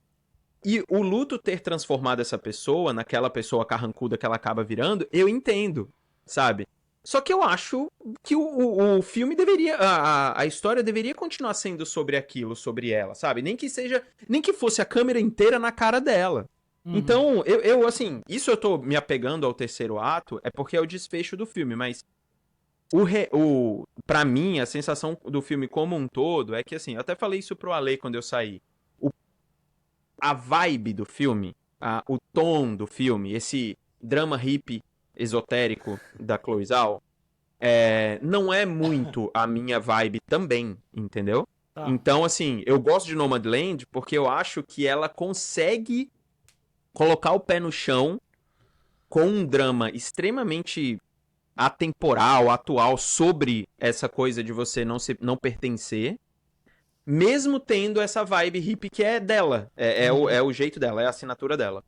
E o luto ter transformado essa pessoa naquela pessoa carrancuda que ela acaba virando, eu entendo, sabe? Só que eu acho que o filme deveria... A história deveria continuar sendo sobre aquilo, sobre ela, sabe? Nem que fosse a câmera inteira na cara dela. Então, eu assim, isso eu tô me apegando ao terceiro ato, é porque é o desfecho do filme, mas... Pra mim, a sensação do filme como um todo é que, assim, eu até falei isso pro Ale quando eu saí. A vibe do filme, o tom do filme, esse drama hippie esotérico da Chloe Zhao, não é muito a minha vibe também, entendeu? Então, assim, eu gosto de Nomadland porque eu acho que ela consegue colocar o pé no chão com um drama extremamente... atemporal, atual, sobre essa coisa de você não pertencer, mesmo tendo essa vibe hippie que é dela, é o jeito dela, é a assinatura dela.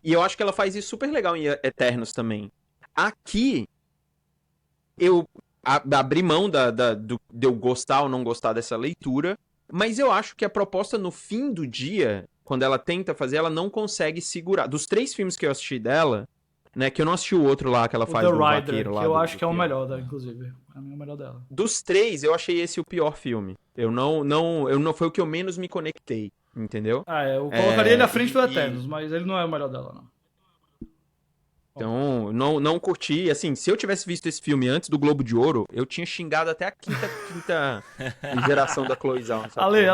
E eu acho que ela faz isso super legal em Eternos também. Aqui, eu abri mão de eu gostar ou não gostar dessa leitura, mas eu acho que a proposta no fim do dia, quando ela tenta fazer, ela não consegue segurar. Dos 3 filmes que eu assisti dela, né, que eu não assisti o outro lá que ela faz do vaqueiro lá. Que eu acho que é o melhor dela, inclusive. É o melhor dela. Dos 3, eu achei esse o pior filme. Eu não foi o que eu menos me conectei, entendeu? Eu colocaria ele à frente do Eternos, mas ele não é o melhor dela, não. Então, não curti. Assim, se eu tivesse visto esse filme antes do Globo de Ouro, eu tinha xingado até a quinta geração da Chloe Zhao. Ale,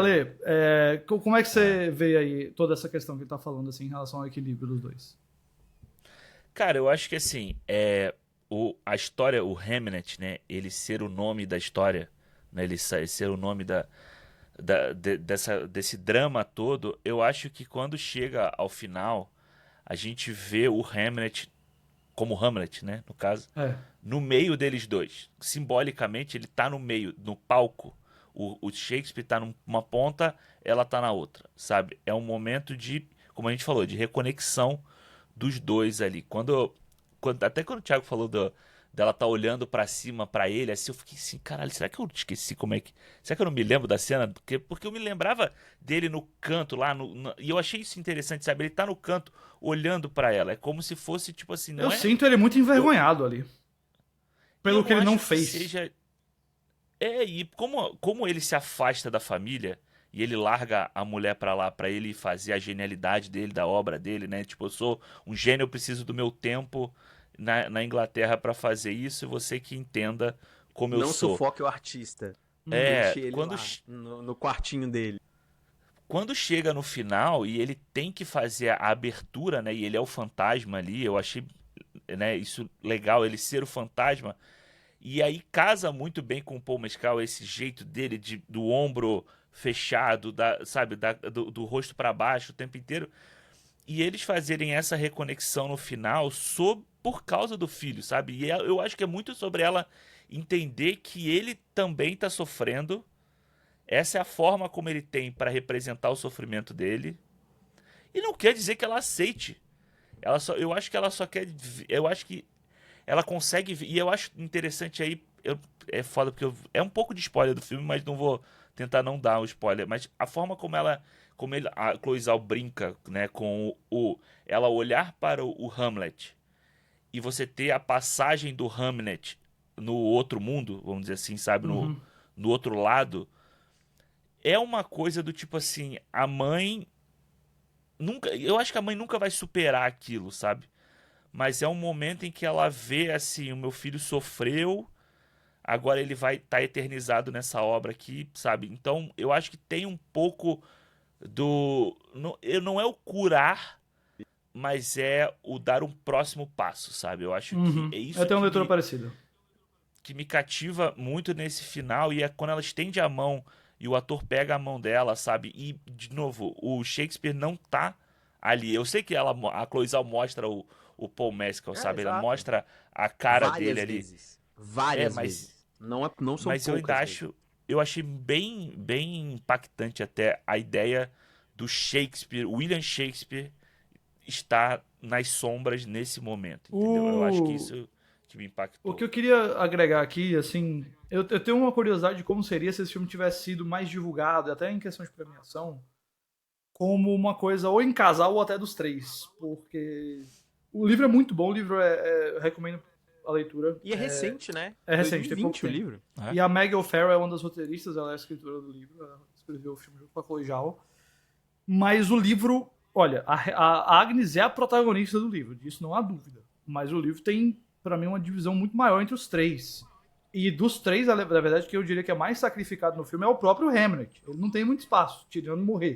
como é que você vê aí toda essa questão que ele tá falando, assim, em relação ao equilíbrio dos dois? Cara, eu acho que assim, a história, o Hamlet, né, ele ser o nome da história, né, ele ser o nome desse drama todo, eu acho que quando chega ao final, a gente vê o Hamlet, como Hamlet, né, no caso, no meio deles dois. Simbolicamente, ele tá no meio, no palco. O Shakespeare tá numa ponta, ela tá na outra, sabe? É um momento de, como a gente falou, de reconexão dos dois ali. Até quando o Thiago falou dela tá olhando pra cima pra ele, assim, eu fiquei assim, caralho, será que eu esqueci como é que... Será que eu não me lembro da cena? Porque eu me lembrava dele no canto lá, e eu achei isso interessante, sabe? Ele tá no canto olhando pra ela, é como se fosse, tipo assim... Eu sinto ele muito envergonhado ali. Pelo que ele não fez. E como ele se afasta da família, e ele larga a mulher pra lá pra ele fazer a genialidade dele, da obra dele, né? Tipo, eu sou um gênio, eu preciso do meu tempo na Inglaterra pra fazer isso, e você que entenda como eu Não sou. sufoque o artista. É, Deixe ele quando, lá, no quartinho dele. quando chega no final e ele tem que fazer a abertura, né? E ele é o fantasma ali, eu achei, né, isso legal, ele ser o fantasma. E aí casa muito bem com o Paul Mescal, esse jeito dele do ombro fechado, sabe, do rosto para baixo o tempo inteiro. E eles fazerem essa reconexão no final por causa do filho, sabe? E eu acho que é muito sobre ela entender que ele também tá sofrendo. Essa é a forma como ele tem para representar o sofrimento dele. E não quer dizer que ela aceite. Eu acho que ela só quer. Eu acho que ela consegue. E eu acho interessante aí. É foda porque é um pouco de spoiler do filme, mas não vou tentar não dar o spoiler. Mas a forma como a Chloe Zhao brinca, né, com ela olhar para o Hamlet e você ter a passagem do Hamlet no outro mundo, vamos dizer assim, sabe, no outro lado, é uma coisa do tipo assim, a mãe eu acho que a mãe nunca vai superar aquilo, sabe? Mas é um momento em que ela vê assim, o meu filho sofreu, agora ele vai estar eternizado nessa obra aqui, sabe? Então, eu acho que tem um pouco não é o curar, mas é o dar um próximo passo, sabe? Eu acho que é isso eu tenho uma leitura parecida. Que me cativa muito nesse final, e é quando ela estende a mão e o ator pega a mão dela, sabe? E, de novo, o Shakespeare não tá ali. Eu sei que a Chloe Zhao mostra o Paul Mescal, sabe? Exato. Ela mostra a cara Várias dele vezes. Várias mas, vezes. Não são mas eu ainda poucas vezes. acho... Eu achei bem, bem impactante até a ideia do Shakespeare, William Shakespeare, estar nas sombras nesse momento, entendeu? Eu acho que isso que me impactou. O que eu queria agregar aqui, assim, eu tenho uma curiosidade de como seria se esse filme tivesse sido mais divulgado, até em questão de premiação, como uma coisa ou em casal ou até dos três, porque o livro é muito bom, o livro eu recomendo a leitura. E é recente, né? É recente, tem pouco 2020 o tempo. livro. E a Meg O'Farrell é uma das roteiristas, ela é a escritora do livro, ela escreveu o filme junto com a Chloe Zhao. Mas o livro, olha, a Agnes é a protagonista do livro, disso não há dúvida. Mas o livro tem, pra mim, uma divisão muito maior entre os três. E dos três, na verdade, que eu diria que é mais sacrificado no filme é o próprio Hamlet. Ele não tem muito espaço, tirando morrer.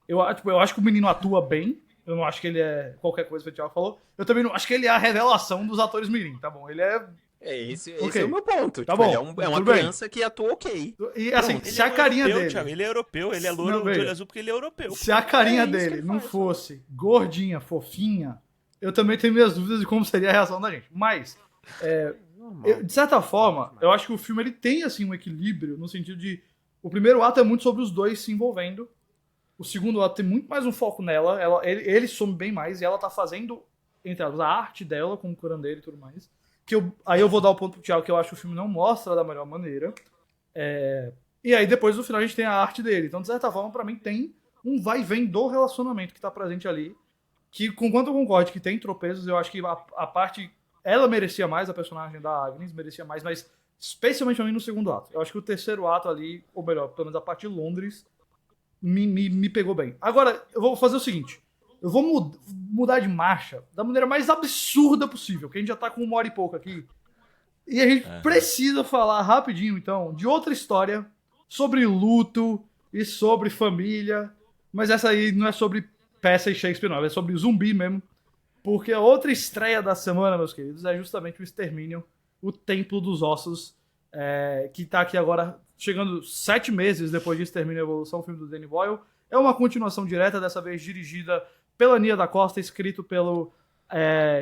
Eu acho que o menino atua bem. Eu não acho que ele é qualquer coisa que o Thiago falou. Eu também não acho que ele é a revelação dos atores mirim, tá bom? Ele é... Esse Ok. é o meu ponto. Tá Tipo, bom, ele é uma tudo bem. criança que atua ok. E assim, Ele se a é carinha europeu, dele... Thiago, ele é europeu, ele é loiro Não, de olho veja. azul porque ele é europeu. Se a carinha É isso que dele ele não faz, fosse gordinha, fofinha, eu também tenho minhas dúvidas de como seria a reação da gente. Mas, de certa forma, eu acho que o filme ele tem assim, um equilíbrio no sentido de... O primeiro ato é muito sobre os dois se envolvendo. O segundo ato tem muito mais um foco nela. Ele some bem mais e ela tá fazendo, entre aspas, a arte dela com o curandeiro e tudo mais. Aí eu vou dar o ponto pro Thiago que eu acho que o filme não mostra da melhor maneira. E aí depois no final a gente tem a arte dele. Então, de certa forma, pra mim tem um vai e vem do relacionamento que tá presente ali. Que, conquanto eu concordo que tem tropeços, eu acho que a parte... Ela merecia mais, a personagem da Agnes merecia mais, mas especialmente pra mim no segundo ato. Eu acho que o terceiro ato ali, ou melhor, pelo menos a parte de Londres, me pegou bem. Agora, eu vou fazer o seguinte. Eu vou mudar de marcha da maneira mais absurda possível, que a gente já tá com 1 hora e pouco aqui. E a gente precisa falar rapidinho, então, de outra história sobre luto e sobre família. Mas essa aí não é sobre peça e Shakespeare, não. É sobre zumbi mesmo. Porque a outra estreia da semana, meus queridos, é justamente o Extermínio, o Templo dos Ossos, que tá aqui agora, chegando 7 meses depois de Extermínio e Evolução, o filme do Danny Boyle. É uma continuação direta, dessa vez dirigida pela Nia da Costa, escrito pelo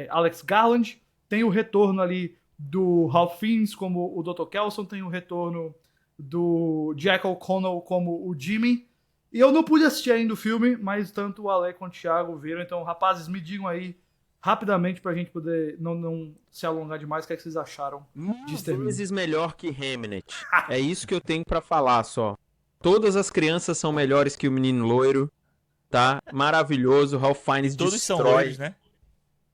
Alex Garland. Tem o retorno ali do Ralph Fiennes como o Dr. Kelson, tem o retorno do Jack O'Connell como o Jimmy. E eu não pude assistir ainda o filme, mas tanto o Ale quanto o Thiago viram. Então, rapazes, me digam aí rapidamente pra gente poder não se alongar demais, o que é que vocês acharam de Extermínio? Vezes melhor que Hamlet. É isso que eu tenho pra falar só. Todas as crianças são melhores que o menino loiro, tá? Maravilhoso, Ralph Fiennes Todos são destrói. loiros, né?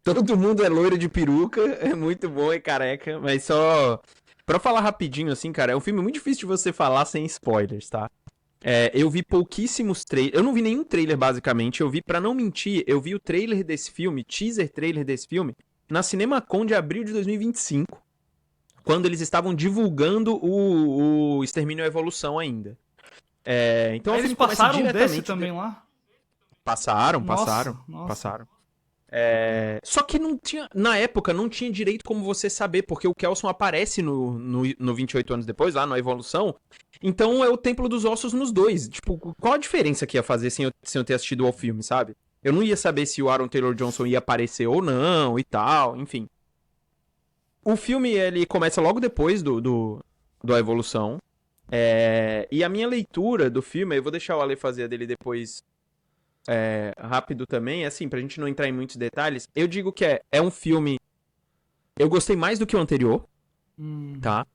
Todo mundo é loiro de peruca, é muito bom e careca, mas só... Pra falar rapidinho assim, cara, é um filme muito difícil de você falar sem spoilers, tá? Eu vi pouquíssimos trailers. Eu não vi nenhum trailer, basicamente. Pra não mentir, eu vi o trailer desse filme, teaser trailer desse filme, na CinemaCon de abril de 2025. Quando eles estavam divulgando o Extermínio e a Evolução ainda. Então Aí o eles filme começa passaram diretamente... desse também lá? Passaram. Nossa. Só que não tinha, na época, não tinha direito como você saber, porque o Kelson aparece no 28 anos depois, lá na Evolução. Então é o Templo dos Ossos nos dois. Tipo, qual a diferença que ia fazer sem eu ter assistido ao filme, sabe? Eu não ia saber se o Aaron Taylor Johnson ia aparecer ou não e tal, enfim. O filme, ele começa logo depois do A Evolução. E a minha leitura do filme, eu vou deixar o Ale fazer a dele depois rápido também, assim, pra gente não entrar em muitos detalhes. Eu digo que é um filme... Eu gostei mais do que o anterior, tá?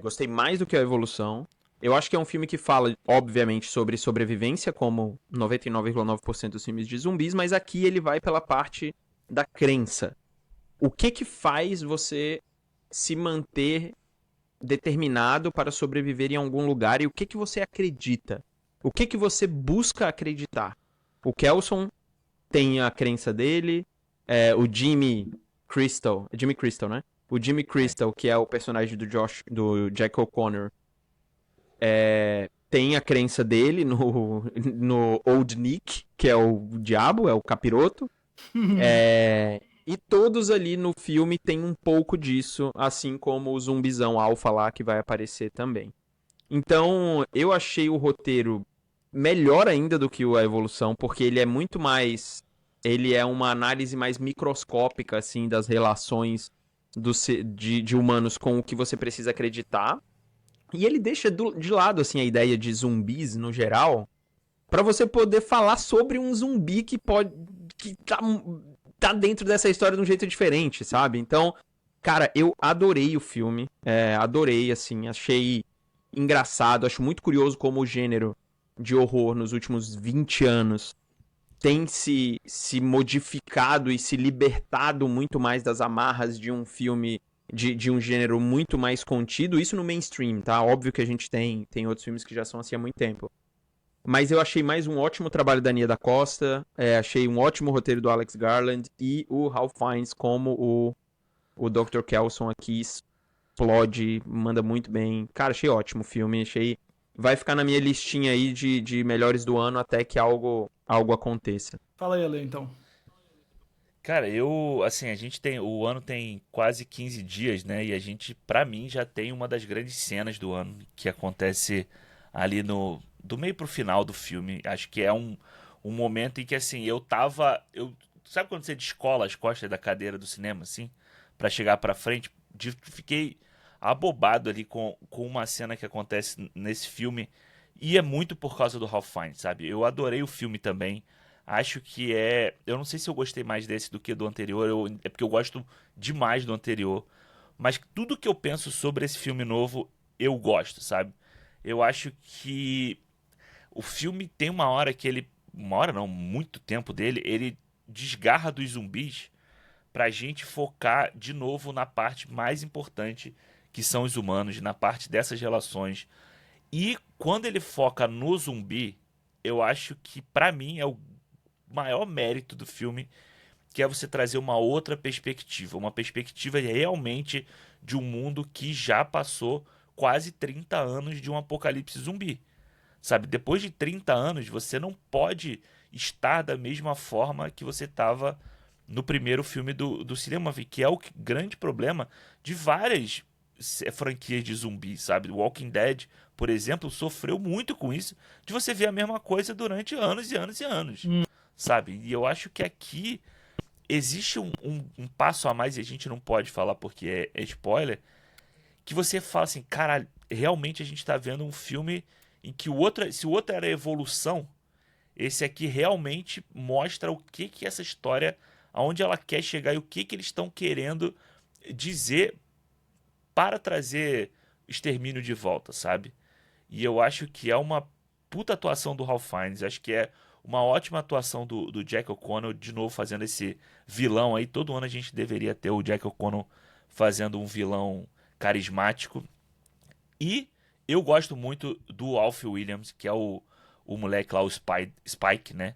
Gostei mais do que A Evolução. Eu acho que é um filme que fala, obviamente, sobre sobrevivência, como 99,9% dos filmes de zumbis, mas aqui ele vai pela parte da crença. O que faz você se manter determinado para sobreviver em algum lugar e o que você acredita? O que você busca acreditar? O Kelson tem a crença dele, o Jimmy Crystal, né? O Jimmy Crystal, que é o personagem do Jack O'Connor, tem a crença dele no Old Nick, que é o diabo, é o capiroto. E todos ali no filme tem um pouco disso, assim como o zumbizão alfa lá que vai aparecer também. Então, eu achei o roteiro melhor ainda do que A Evolução, porque ele é muito mais... Ele é uma análise mais microscópica, assim, das relações de humanos com o que você precisa acreditar. E ele deixa de lado, assim, a ideia de zumbis no geral, pra você poder falar sobre um zumbi que tá dentro dessa história de um jeito diferente, sabe? Então, cara, eu adorei o filme. Adorei, assim, achei engraçado, acho muito curioso como o gênero de horror nos últimos 20 anos tem se modificado e se libertado muito mais das amarras de um filme, de um gênero muito mais contido. Isso no mainstream, tá? Óbvio que a gente tem outros filmes que já são assim há muito tempo. Mas eu achei mais um ótimo trabalho da Nia da Costa, achei um ótimo roteiro do Alex Garland e o Ralph Fiennes como o Dr. Kelson aqui explode, manda muito bem. Cara, achei ótimo o filme, vai ficar na minha listinha aí de melhores do ano até que algo aconteça. Fala aí, Ale, então. Cara, assim, o ano tem quase 15 dias, né? E a gente, pra mim, já tem uma das grandes cenas do ano que acontece ali do meio pro final do filme. Acho que é um momento em que, assim, sabe quando você descola as costas da cadeira do cinema, assim, pra chegar pra frente? Fiquei abobado ali com uma cena que acontece nesse filme. E é muito por causa do Ralph Fiennes, sabe? Eu adorei o filme também. Acho que eu não sei se eu gostei mais desse do que do anterior, é porque eu gosto demais do anterior. Mas tudo que eu penso sobre esse filme novo, eu gosto, sabe? Eu acho que o filme tem uma hora que ele. Uma hora não, muito tempo dele, ele desgarra dos zumbis pra gente focar de novo na parte mais importante, que são os humanos, na parte dessas relações. E quando ele foca no zumbi, eu acho que pra mim é o maior mérito do filme, que é você trazer uma outra perspectiva, uma perspectiva realmente de um mundo que já passou quase 30 anos de um apocalipse zumbi. Sabe, depois de 30 anos, você não pode estar da mesma forma que você estava no primeiro filme do cinema, que é o grande problema de várias franquias de zumbi, sabe? Walking Dead, por exemplo, sofreu muito com isso, de você ver a mesma coisa durante anos e anos e anos, sabe? E eu acho que aqui existe um passo a mais, e a gente não pode falar porque é spoiler, que você fala assim, caralho, realmente a gente tá vendo um filme em que se o outro era evolução, esse aqui realmente mostra o que essa história, aonde ela quer chegar e o que eles estão querendo dizer para trazer Extermínio de volta, sabe? E eu acho que é uma puta atuação do Ralph Fiennes, acho que é uma ótima atuação do Jack O'Connell, de novo fazendo esse vilão aí. Todo ano a gente deveria ter o Jack O'Connell fazendo um vilão carismático. E Eu gosto muito do Alf Williams, que é o moleque lá, o Spike, né?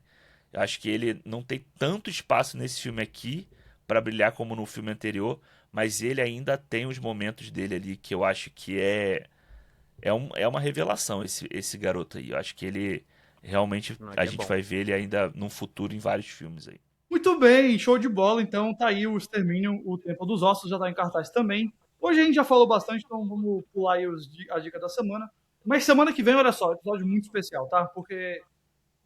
Eu acho que ele não tem tanto espaço nesse filme aqui pra brilhar como no filme anterior, mas ele ainda tem os momentos dele ali que eu acho que é uma revelação esse garoto aí. Eu acho que ele realmente a gente vai ver ele ainda no futuro em vários filmes aí. Muito bem, show de bola. Então tá aí o Extermínio, o Templo dos Ossos, já tá em cartaz também. Hoje a gente já falou bastante, então vamos pular aí a dica da semana. Mas semana que vem, olha só, episódio muito especial, tá? Porque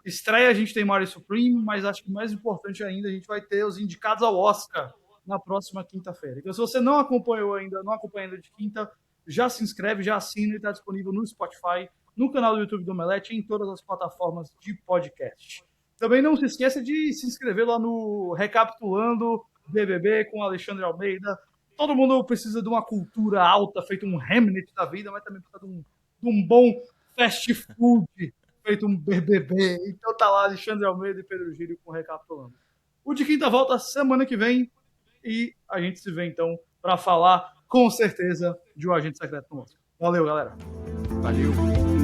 estreia a gente tem Mario Supreme, mas acho que mais importante ainda, a gente vai ter os indicados ao Oscar na próxima quinta-feira. Então se você não acompanha ainda de quinta, já se inscreve, já assina, ele está disponível no Spotify, no canal do YouTube do Omelete e em todas as plataformas de podcast. Também não se esqueça de se inscrever lá no Recapitulando BBB com Alexandre Almeida. Todo mundo precisa de uma cultura alta, feito um Hamlet da vida, mas também precisa de um bom fast food, feito um BBB. Então tá lá Alexandre Almeida e Pedro Gírio com Recapitulando. O de quinta volta semana que vem e a gente se vê então para falar com certeza de O Agente Secreto no Oscar. Valeu, galera. Valeu.